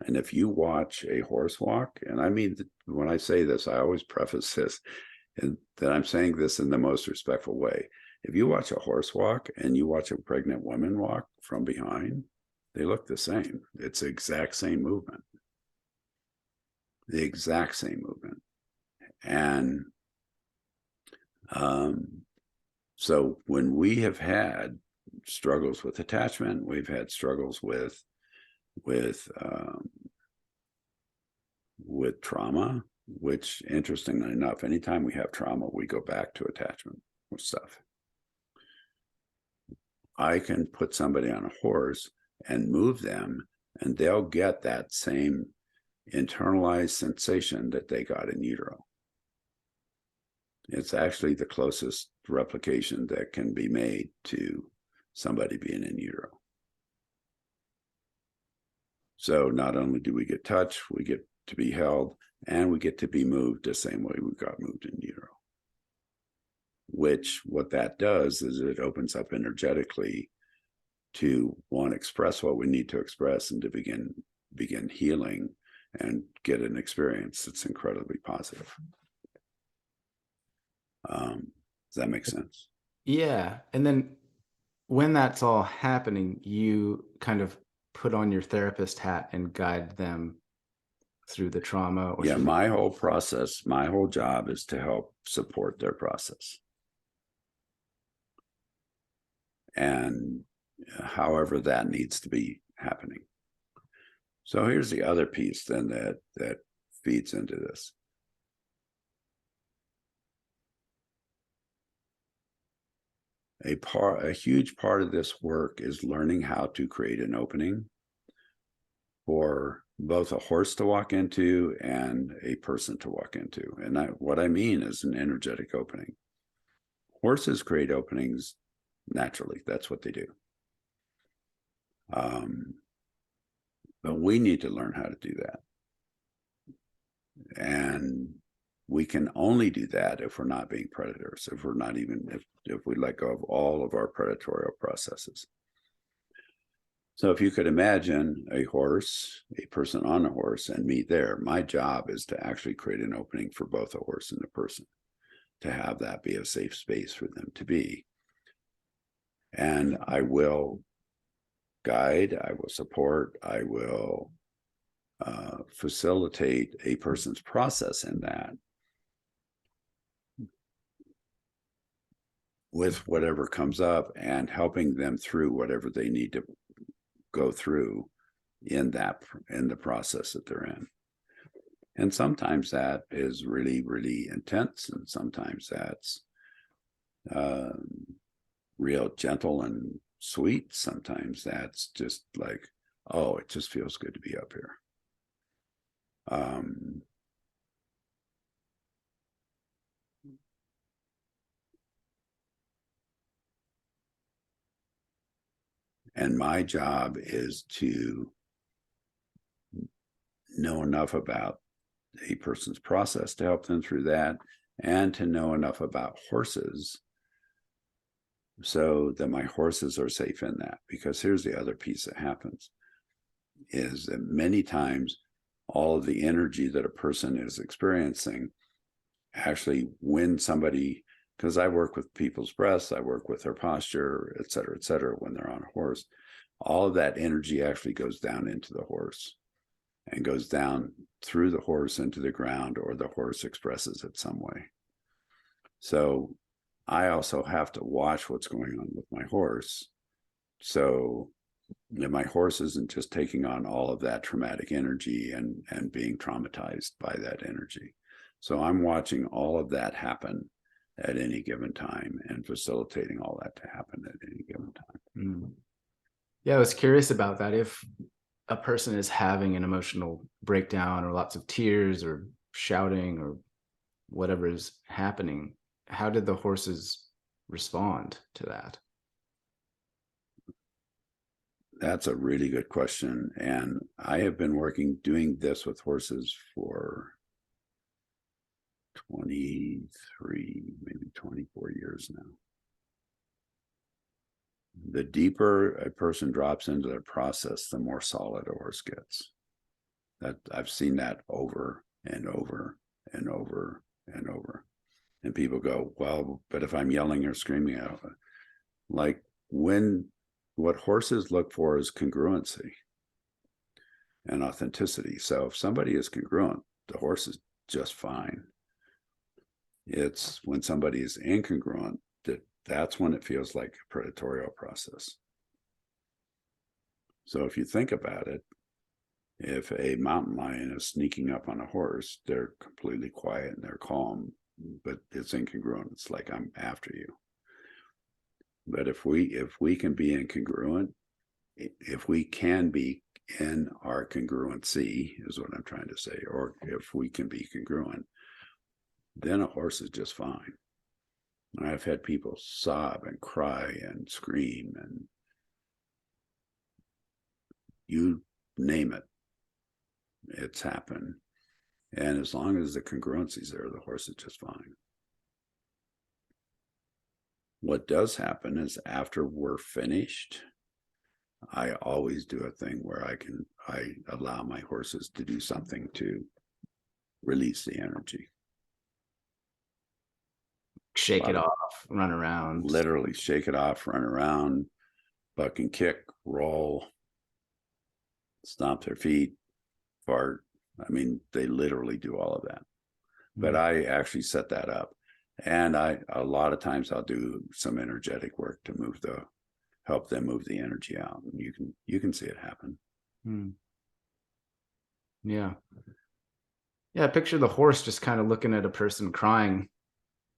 [SPEAKER 2] And if you watch a horse walk, and I mean, when I say this, I always preface this and that I'm saying this in the most respectful way. If you watch a horse walk and you watch a pregnant woman walk from behind, they look the same. It's the exact same movement. The exact same movement. And so when we have had struggles with attachment, we've had struggles with trauma, which, interestingly enough, anytime we have trauma, we go back to attachment with stuff. I can put somebody on a horse and move them, and they'll get that same internalized sensation that they got in utero. It's actually the closest replication that can be made to somebody being in utero. So not only do we get touched, we get to be held, and we get to be moved the same way we got moved in utero. Which, what that does is it opens up energetically to, one, express what we need to express, and to begin healing and get an experience that's incredibly positive. Does that make sense?
[SPEAKER 1] Yeah. And then when that's all happening, you kind of put on your therapist hat and guide them through the trauma. Or
[SPEAKER 2] yeah, my whole process, my whole job is to help support their process. and however that needs to be happening. So here's the other piece then that feeds into this. A huge part of this work is learning how to create an opening for both a horse to walk into and a person to walk into. And what I mean is an energetic opening. Horses create openings naturally. That's what they do. But we need to learn how to do that. And we can only do that if we're not being predators, if we're not even, if we let go of all of our predatorial processes. So if you could imagine a horse, a person on a horse, and me there, my job is to actually create an opening for both a horse and a person, to have that be a safe space for them to be. And I will guide, I will support, I will facilitate a person's process in that with whatever comes up and helping them through whatever they need to go through in the process that they're in. And sometimes that is really, really intense, and sometimes that's real gentle and sweet. Sometimes that's just like, oh, it just feels good to be up here. And my job is to know enough about a person's process to help them through that, and to know enough about horses so that my horses are safe in that. Because here's the other piece that happens, is that many times all of the energy that a person is experiencing, actually when somebody, because I work with people's breaths, I work with their posture, et cetera, when they're on a horse, all of that energy actually goes down into the horse and goes down through the horse into the ground, or the horse expresses it some way. So I also have to watch what's going on with my horse, so that my horse isn't just taking on all of that traumatic energy and being traumatized by that energy. So I'm watching all of that happen at any given time and facilitating all that to happen at any given time.
[SPEAKER 1] Mm. Yeah, I was curious about that. If a person is having an emotional breakdown, or lots of tears or shouting or whatever is happening, how did the horses respond to that?
[SPEAKER 2] That's a really good question. And I have been doing this with horses for 23, maybe 24 years now. The deeper a person drops into their process, the more solid a horse gets. That I've seen that over and over and over and over. And people go, well, but if I'm yelling or screaming out, like what horses look for is congruency and authenticity. So if somebody is congruent, the horse is just fine. It's when somebody is incongruent that's when it feels like a predatorial process. So if you think about it, if a mountain lion is sneaking up on a horse, they're completely quiet and they're calm, but it's incongruent. It's like, I'm after you. But if we can be incongruent, if we can be in our congruency, is what I'm trying to say, or if we can be congruent, then a horse is just fine. I've had people sob and cry and scream, and you name it, it's happened. And as long as the congruency is there, the horse is just fine. What does happen is after we're finished, I always do a thing where I allow my horses to do something to release the energy.
[SPEAKER 1] Shake it off, run around.
[SPEAKER 2] Literally shake it off, run around, buck and kick, roll, stomp their feet, fart. I mean, they literally do all of that. But I actually set that up. And a lot of times I'll do some energetic work to move help them move the energy out. And you can see it happen.
[SPEAKER 1] Hmm. Yeah. Yeah. Picture the horse just kind of looking at a person crying,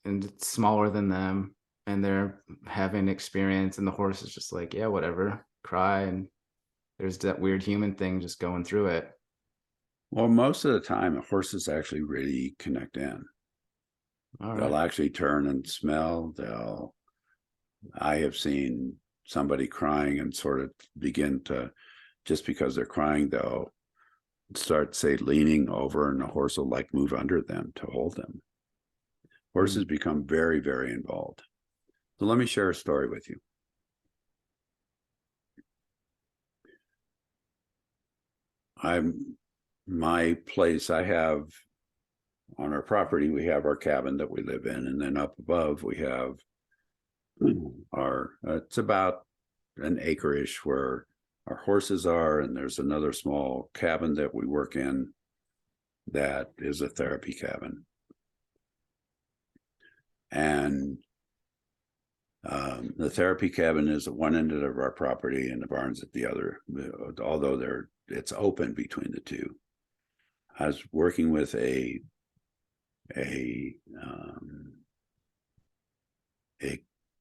[SPEAKER 1] and it's smaller than them, and they're having experience, and the horse is just like, yeah, whatever, cry. And there's that weird human thing just going through it.
[SPEAKER 2] Well, most of the time, horses actually really connect in.
[SPEAKER 1] All
[SPEAKER 2] They'll
[SPEAKER 1] right.
[SPEAKER 2] actually turn and smell. I have seen somebody crying and sort of begin to, just because they're crying, they'll start, say, leaning over, and the horse will like move under them to hold them. Horses become very, very involved. So let me share a story with you. My place, I have on our property, we have our cabin that we live in, and then up above we have it's about an acre-ish where our horses are, and there's another small cabin that we work in that is a therapy cabin. And the therapy cabin is at one end of our property and the barn's at the other, although it's open between the two. I was working with a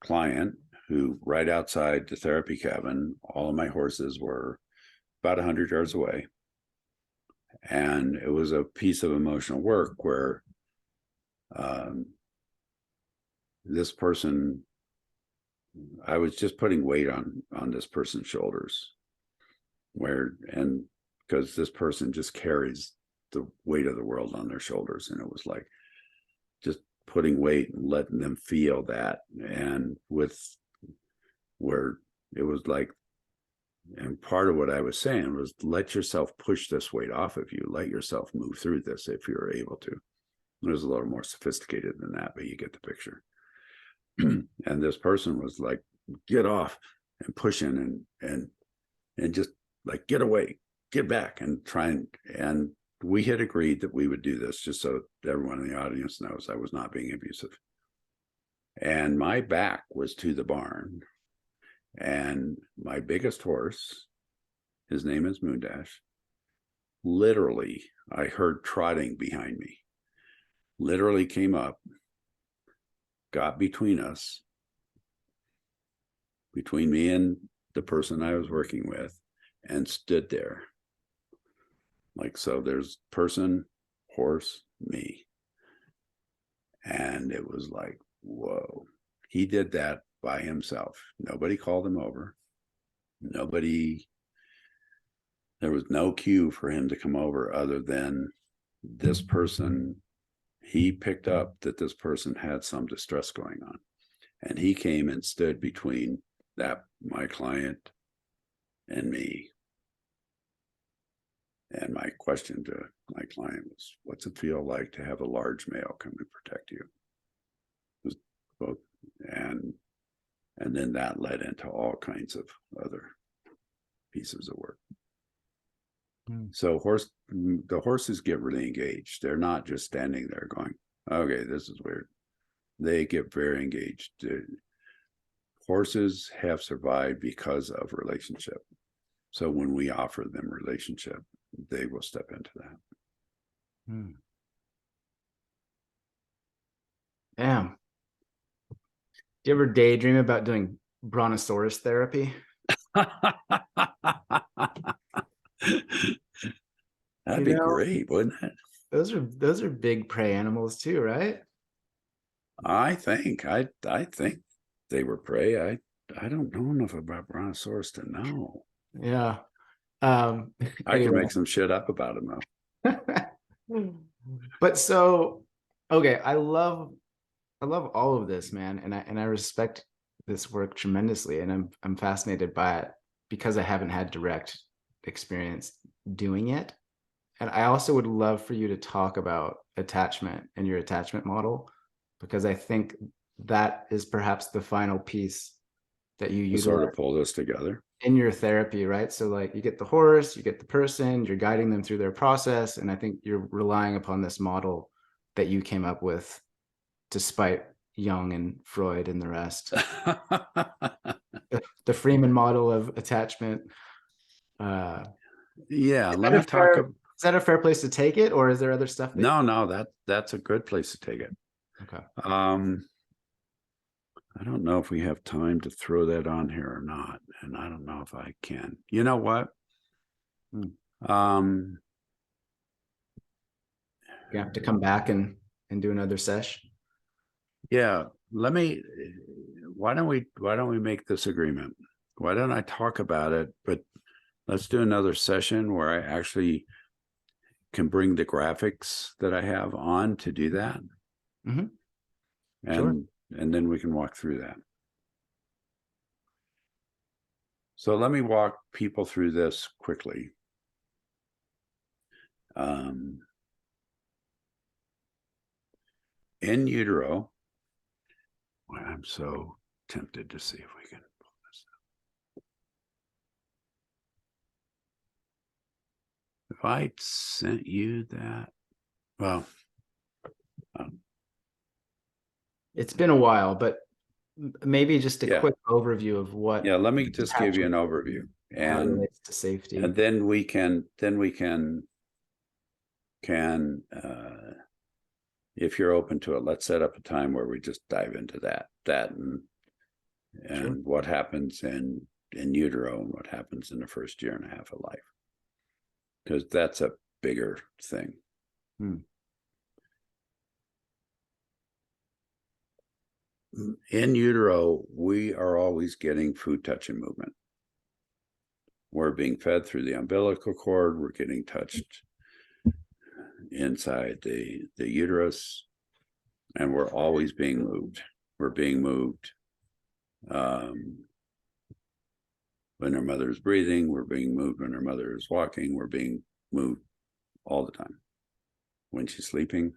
[SPEAKER 2] client who, right outside the therapy cabin, all of my horses were about 100 yards away. And it was a piece of emotional work where this person, I was just putting weight on this person's shoulders, and because this person just carries the weight of the world on their shoulders, and it was like just putting weight and letting them feel that, and where it was like, and part of what I was saying was, let yourself push this weight off of you, let yourself move through this if you're able to. It was a little more sophisticated than that, but you get the picture. And this person was like, get off, and pushing and just like, get away, get back, and and we had agreed that we would do this just so everyone in the audience knows I was not being abusive. And my back was to the barn, and my biggest horse, his name is Moondash, literally, I heard trotting behind me, literally came up, got between us, between me and the person I was working with, and stood there. Like, so there's person, horse, me. And it was like, whoa. He did that by himself. Nobody called him over. There was no cue for him to come over other than this person. He picked up that this person had some distress going on. And he came and stood between my client and me. And my question to my client was, what's it feel like to have a large male come and protect you? It was both. And then that led into all kinds of other pieces of work. So the horses get really engaged. They're not just standing there going, okay, this is weird. They get very engaged. Horses have survived because of relationship. So when we offer them relationship, they will step into that.
[SPEAKER 1] Damn. Do you ever daydream about doing brontosaurus therapy?
[SPEAKER 2] That'd be great, wouldn't it?
[SPEAKER 1] Those are big prey animals too, right?
[SPEAKER 2] I think they were prey. I don't know enough about brontosaurus to know.
[SPEAKER 1] Yeah.
[SPEAKER 2] I
[SPEAKER 1] Anyway.
[SPEAKER 2] can make some shit up about them though.
[SPEAKER 1] But so, okay, I love all of this, man, and I respect this work tremendously, and I'm fascinated by it because I haven't had direct experience doing it. And I also would love for you to talk about attachment and your attachment model, because I think that is perhaps the final piece that you utilize
[SPEAKER 2] sort of pull this together
[SPEAKER 1] in your therapy, right? So like, you get the horse, you get the person, you're guiding them through their process, and I think you're relying upon this model that you came up with despite Jung and Freud and the rest. the Freeman model of attachment.
[SPEAKER 2] Yeah,
[SPEAKER 1] Is
[SPEAKER 2] let
[SPEAKER 1] that a
[SPEAKER 2] me talk.
[SPEAKER 1] fair, is that a fair place to take it, or is there other stuff that
[SPEAKER 2] No, that's a good place to take it.
[SPEAKER 1] Okay.
[SPEAKER 2] I don't know if we have time to throw that on here or not, and I don't know if I can. You know what?
[SPEAKER 1] You have to come back and do another sesh?
[SPEAKER 2] Yeah, why don't we make this agreement? Why don't I talk about it, but let's do another session where I actually can bring the graphics that I have on to do that.
[SPEAKER 1] Mm-hmm.
[SPEAKER 2] And
[SPEAKER 1] Sure.
[SPEAKER 2] and then we can walk through that. So let me walk people through this quickly. In utero, I'm so tempted to see if we can pull this up. If I sent you that, well,
[SPEAKER 1] It's been a while, but maybe just a
[SPEAKER 2] yeah.
[SPEAKER 1] quick overview of what.
[SPEAKER 2] Yeah, let me just give you an overview,
[SPEAKER 1] how it
[SPEAKER 2] and
[SPEAKER 1] relates to safety.
[SPEAKER 2] and then we can if you're open to it, let's set up a time where we just dive into that and
[SPEAKER 1] Sure.
[SPEAKER 2] what happens in utero and what happens in the first year and a half of life, because that's a bigger thing. In utero, we are always getting food, touch, and movement. We're being fed through the umbilical cord. We're getting touched inside the uterus, and we're always being moved. We're being moved when our mother is breathing. We're being moved when our mother is walking. We're being moved all the time when she's sleeping.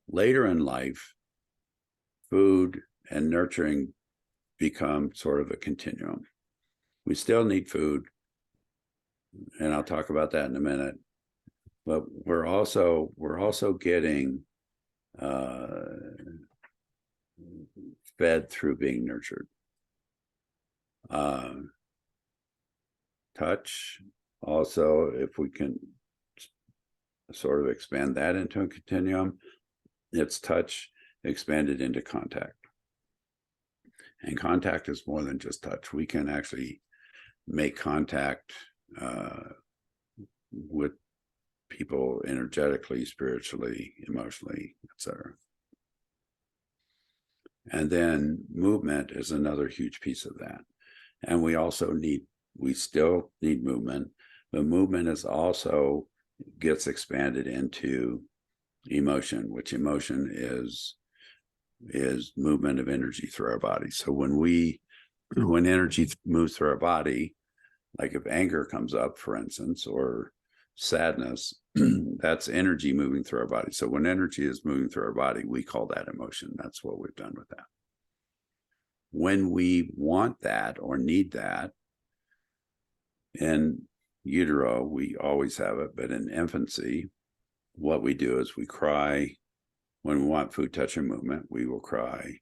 [SPEAKER 2] Later in life, food and nurturing become sort of a continuum. We still need food, and I'll talk about that in a minute. But we're also getting fed through being nurtured. Touch also, if we can sort of expand that into a continuum, it's touch expanded into contact. And contact is more than just touch. We can actually make contact with people energetically, spiritually, emotionally, etc. And then movement is another huge piece of that. And we still need movement, but movement is also gets expanded into emotion, which emotion is movement of energy through our body. So when energy moves through our body, like if anger comes up, for instance, or sadness, that's energy moving through our body. So when energy is moving through our body, we call that emotion. That's what we've done with that. When we want that or need that, in utero, we always have it, but in infancy, what we do is we cry. When we want food, touch, and movement, we will cry.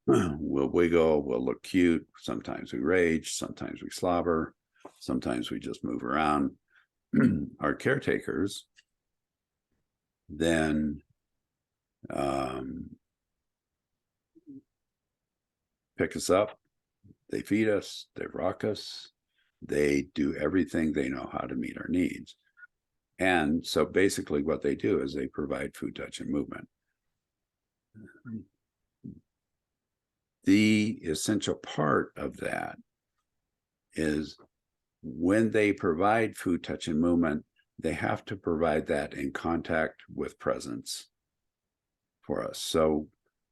[SPEAKER 2] We'll wiggle, we'll look cute. Sometimes we rage, sometimes we slobber, sometimes we just move around. Our caretakers then pick us up, they feed us, they rock us, they do everything they know how to meet our needs. And so basically what they do is they provide food, touch, and movement. The essential part of that is when they provide food, touch, and movement, they have to provide that in contact with presence for us. So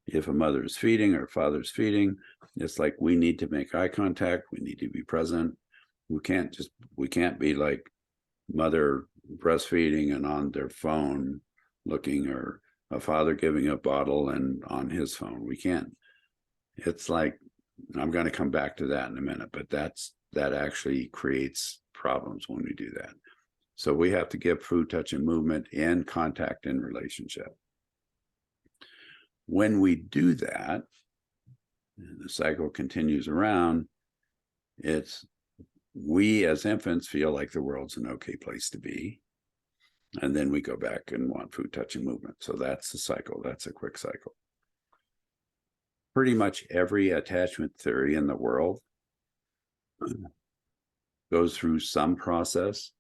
[SPEAKER 2] if a mother is feeding or a father is feeding, it's like we need to make eye contact. We need to be present. We can't be like mother breastfeeding and on their phone looking, or a father giving a bottle and on his phone. We can't. It's like, I'm going to come back to that in a minute, but that actually creates problems when we do that. So we have to give food, touch, and movement in contact and relationship. When we do that, and the cycle continues around. We as infants feel like the world's an okay place to be. And then we go back and want food, touch, and movement. So that's the cycle. That's a quick cycle. Pretty much every attachment theory in the world goes through some process,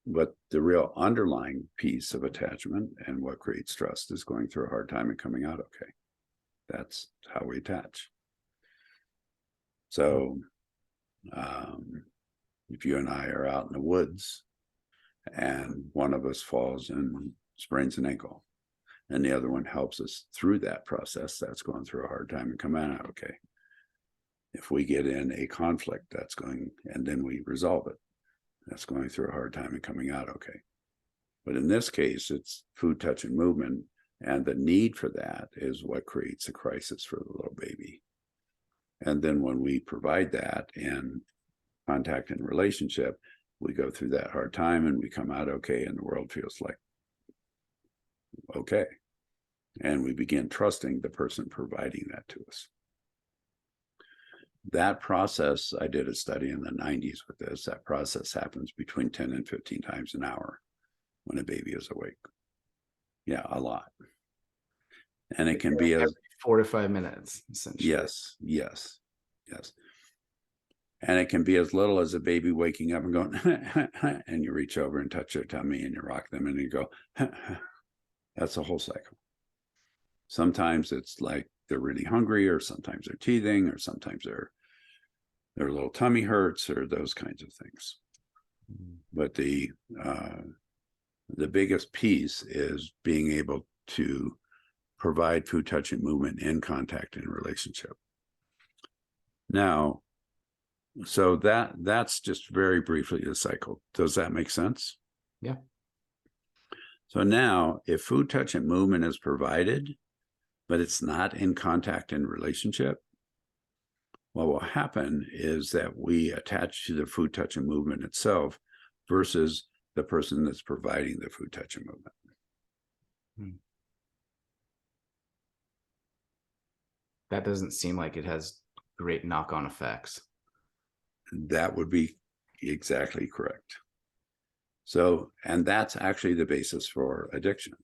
[SPEAKER 2] but the real underlying piece of attachment and what creates trust is going through a hard time and coming out okay. That's how we attach. So if you and I are out in the woods and one of us falls and sprains an ankle and the other one helps us through that process, that's going through a hard time and coming out okay. If we get in a conflict, that's going, and then we resolve it, that's going through a hard time and coming out okay. But in this case, it's food, touch, and movement. And the need for that is what creates a crisis for the little baby. And then when we provide that in contact and relationship, we go through that hard time and we come out okay, and the world feels like okay. And we begin trusting the person providing that to us. That process, I did a study in the 90s with this, that process happens between 10 and 15 times an hour when a baby is awake. Yeah, a lot. And it can be
[SPEAKER 1] every 4 to 5 minutes, essentially.
[SPEAKER 2] Yes. And it can be as little as a baby waking up and going, and you reach over and touch their tummy and you rock them and you go, that's a whole cycle. Sometimes it's like they're really hungry, or sometimes they're teething, or sometimes their little tummy hurts, or those kinds of things. But the biggest piece is being able to provide food, touch, and movement in contact and relationship. Now, so that's just very briefly the cycle. Does that make sense?
[SPEAKER 1] Yeah.
[SPEAKER 2] So now, if food, touch, and movement is provided, but it's not in contact and relationship, what will happen is that we attach to the food, touch, and movement itself versus the person that's providing the food, touch, and movement.
[SPEAKER 1] That doesn't seem like it has great knock-on effects.
[SPEAKER 2] That would be exactly correct. So, and that's actually the basis for addiction.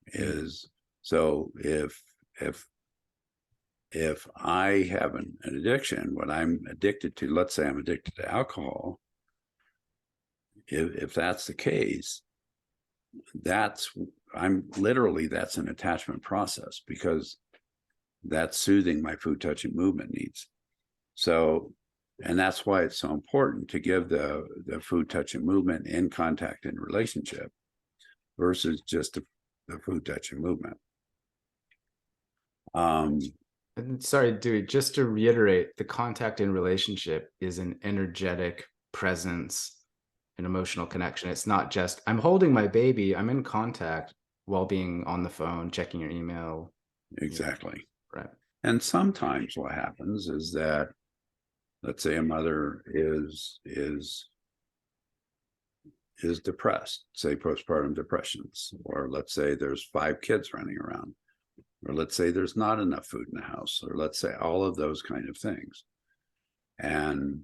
[SPEAKER 2] Is so if I have an addiction, what I'm addicted to, let's say I'm addicted to alcohol, if that's the case, that's an attachment process, because that's soothing my food, touch, and movement needs. So, and that's why it's so important to give the food, touch, and movement in contact and relationship versus just the food, touch, and movement.
[SPEAKER 1] Sorry, Dewey, just to reiterate, the contact and relationship is an energetic presence, an emotional connection. It's not just, I'm holding my baby, I'm in contact while being on the phone, checking your email.
[SPEAKER 2] Exactly.
[SPEAKER 1] Right.
[SPEAKER 2] And sometimes what happens is that, let's say a mother is depressed, say postpartum depressions, or let's say there's 5 kids running around, or let's say there's not enough food in the house, or let's say all of those kind of things. And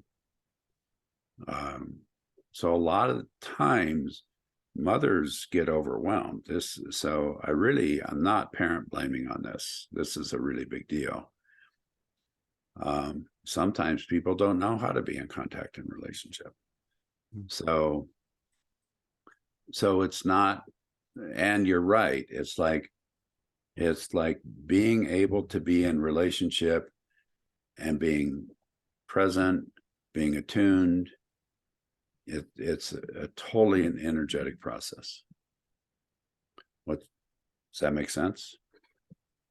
[SPEAKER 2] so a lot of times mothers get overwhelmed. So I'm not parent blaming on this. This is a really big deal. Sometimes people don't know how to be in contact and relationship. So it's not, and you're right. It's like being able to be in relationship and being present, being attuned. It's a totally an energetic process. Does that make sense?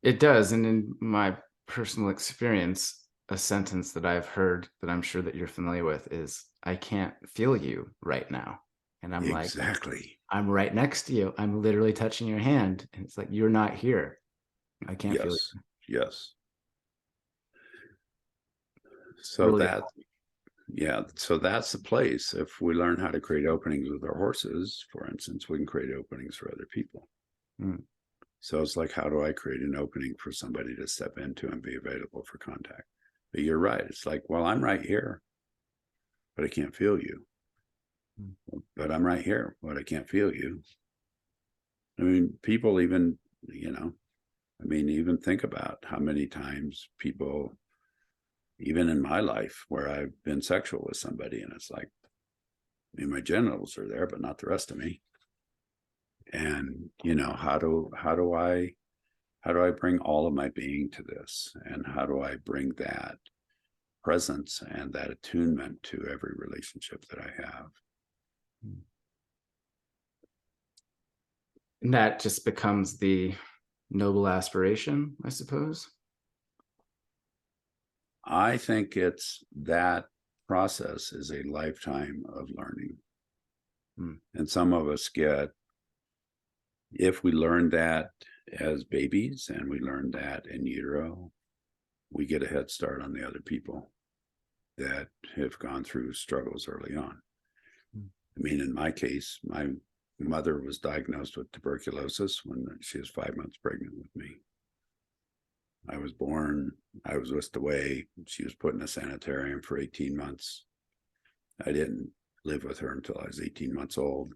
[SPEAKER 1] It does. And in my personal experience, a sentence that I've heard that I'm sure that you're familiar with is, I can't feel you right now. And I'm
[SPEAKER 2] exactly.
[SPEAKER 1] Like, I'm right next to you. I'm literally touching your hand. And it's like, you're not here. I can't feel you.
[SPEAKER 2] Yes. So
[SPEAKER 1] Really
[SPEAKER 2] so that's the place. If we learn how to create openings with our horses, for instance, we can create openings for other people. So it's like, how do I create an opening for somebody to step into and be available for contact? But you're right. It's like, well, I'm right here, but I can't feel you. But I'm right here, but I can't feel you. I mean, people even, I mean, even think about how many times people, even in my life, where I've been sexual with somebody, and it's like, I mean, my genitals are there, but not the rest of me. And how do I bring all of my being to this, and how do I bring that presence and that attunement to every relationship that I have?
[SPEAKER 1] And that just becomes the noble aspiration, I suppose.
[SPEAKER 2] I think it's that process is a lifetime of learning. And some of us get, if we learn that as babies and we learn that in utero, we get a head start on the other people that have gone through struggles early on. I mean, in my case, my mother was diagnosed with tuberculosis when she was 5 months pregnant with me. I was born, I was whisked away. She was put in a sanitarium for 18 months. I didn't live with her until I was 18 months old.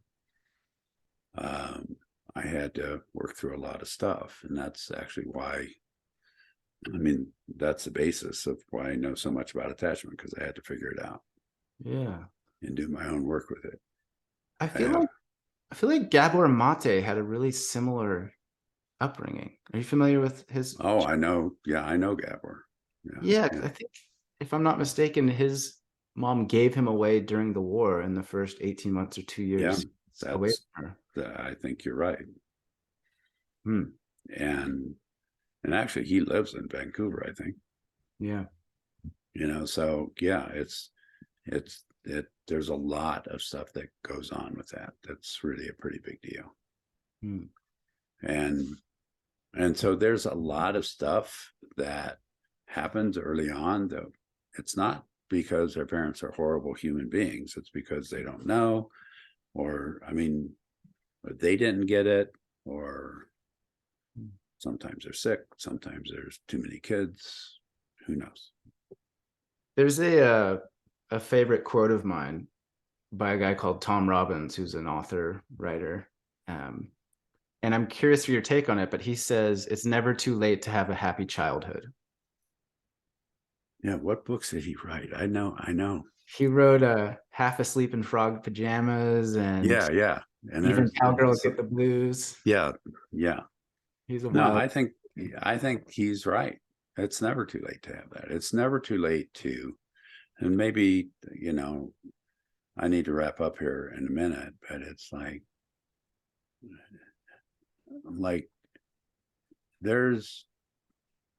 [SPEAKER 2] I had to work through a lot of stuff. And that's actually why, I mean, that's the basis of why I know so much about attachment, because I had to figure it out.
[SPEAKER 1] Yeah.
[SPEAKER 2] And do my own work with it.
[SPEAKER 1] I feel like Gabor Mate had a really similar upbringing. Are you familiar with his?
[SPEAKER 2] Oh, I know. Yeah, I know Gabor.
[SPEAKER 1] Yeah, I think if I'm not mistaken, his mom gave him away during the war in the first 18 months or 2 years away from her.
[SPEAKER 2] I think you're right.
[SPEAKER 1] Hmm.
[SPEAKER 2] And actually he lives in Vancouver, I think.
[SPEAKER 1] Yeah.
[SPEAKER 2] So yeah, there's a lot of stuff that goes on with that. That's really a pretty big deal.
[SPEAKER 1] Hmm.
[SPEAKER 2] And so there's a lot of stuff that happens early on, though. It's not because their parents are horrible human beings. It's because they don't know, or, I mean, they didn't get it, or sometimes they're sick. Sometimes there's too many kids. Who knows?
[SPEAKER 1] There's a favorite quote of mine by a guy called Tom Robbins, who's an author, writer. And I'm curious for your take on it, but he says it's never too late to have a happy childhood.
[SPEAKER 2] Yeah, what books did he write? I know.
[SPEAKER 1] He wrote Half Asleep in Frog Pajamas and
[SPEAKER 2] Yeah. And
[SPEAKER 1] even
[SPEAKER 2] there's
[SPEAKER 1] Cowgirls Get the Blues.
[SPEAKER 2] yeah.
[SPEAKER 1] He's a
[SPEAKER 2] No,
[SPEAKER 1] wild.
[SPEAKER 2] I think he's right. It's never too late to have that. It's never too late to, and maybe, I need to wrap up here in a minute, but it's like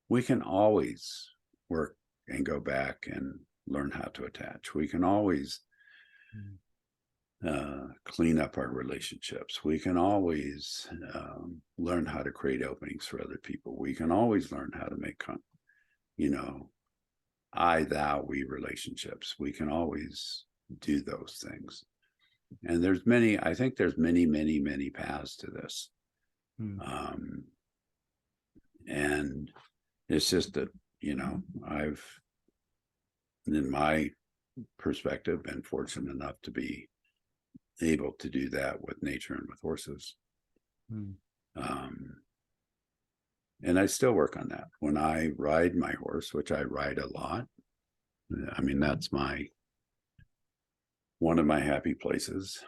[SPEAKER 2] we can always work and go back and learn how to attach. We can always clean up our relationships. We can always learn how to create openings for other people. We can always learn how to make, I, thou, we relationships. We can always do those things. And I think there's many paths to this. And it's just that, I've, in my perspective, been fortunate enough to be able to do that with nature and with horses. And I still work on that. When I ride my horse, which I ride a lot, I mean, that's one of my happy places.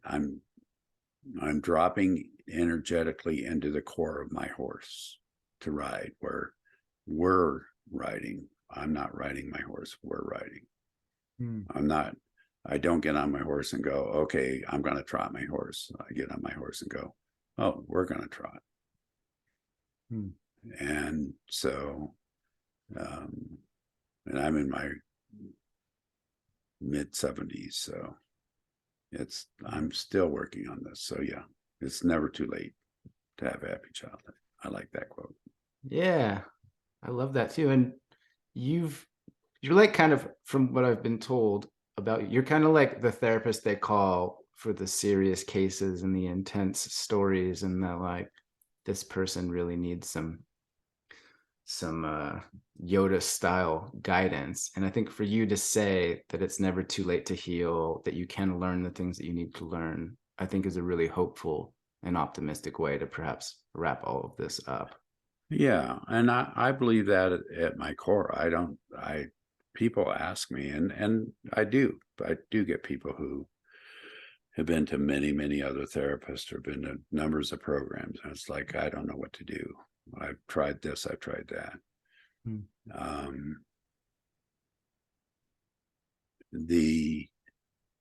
[SPEAKER 2] I'm dropping energetically into the core of my horse to ride, where we're riding. I'm not riding my horse, we're riding. I don't get on my horse and go, okay, I'm going to trot my horse. I get on my horse and go, oh, we're going to trot. And so, and I'm in my mid 70s. So I'm still working on this. So yeah, it's never too late to have a happy childhood. I like that quote.
[SPEAKER 1] Yeah, I love that too. And you're like, kind of, from what I've been told about you, you're kind of like the therapist they call for the serious cases and the intense stories, and that like this person really needs some Yoda style guidance. And I think for you to say that it's never too late to heal, that you can learn the things that you need to learn, I think is a really hopeful and optimistic way to perhaps wrap all of this up.
[SPEAKER 2] Yeah, and I believe that at my core. People ask me, and I do get people who have been to many other therapists or been to numbers of programs, and it's like, I don't know what to do. I've tried this, I've tried that. Um,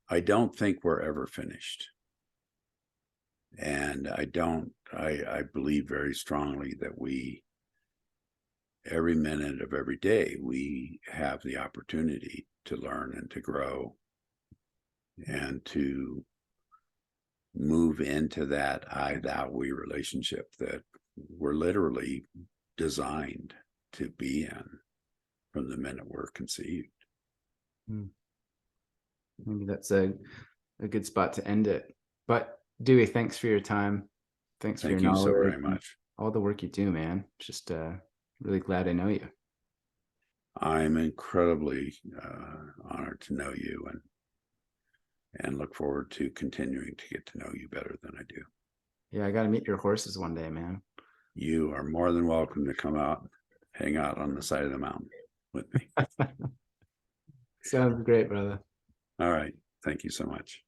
[SPEAKER 2] I don't think we're ever finished. And I believe very strongly that every minute of every day, we have the opportunity to learn and to grow and to move into that I, thou, we relationship that we're literally designed to be in from the minute we're conceived.
[SPEAKER 1] Maybe that's a good spot to end it. But Dewey, thanks for your time. Thanks for your knowledge.
[SPEAKER 2] Thank you so very much.
[SPEAKER 1] All the work you do, man. Just really glad I know you.
[SPEAKER 2] I'm incredibly honored to know you and look forward to continuing to get to know you better than I do.
[SPEAKER 1] Yeah, I got to meet your horses one day, man.
[SPEAKER 2] You are more than welcome to come out, hang out on the side of the mountain with me.
[SPEAKER 1] Sounds great, brother.
[SPEAKER 2] All right. Thank you so much.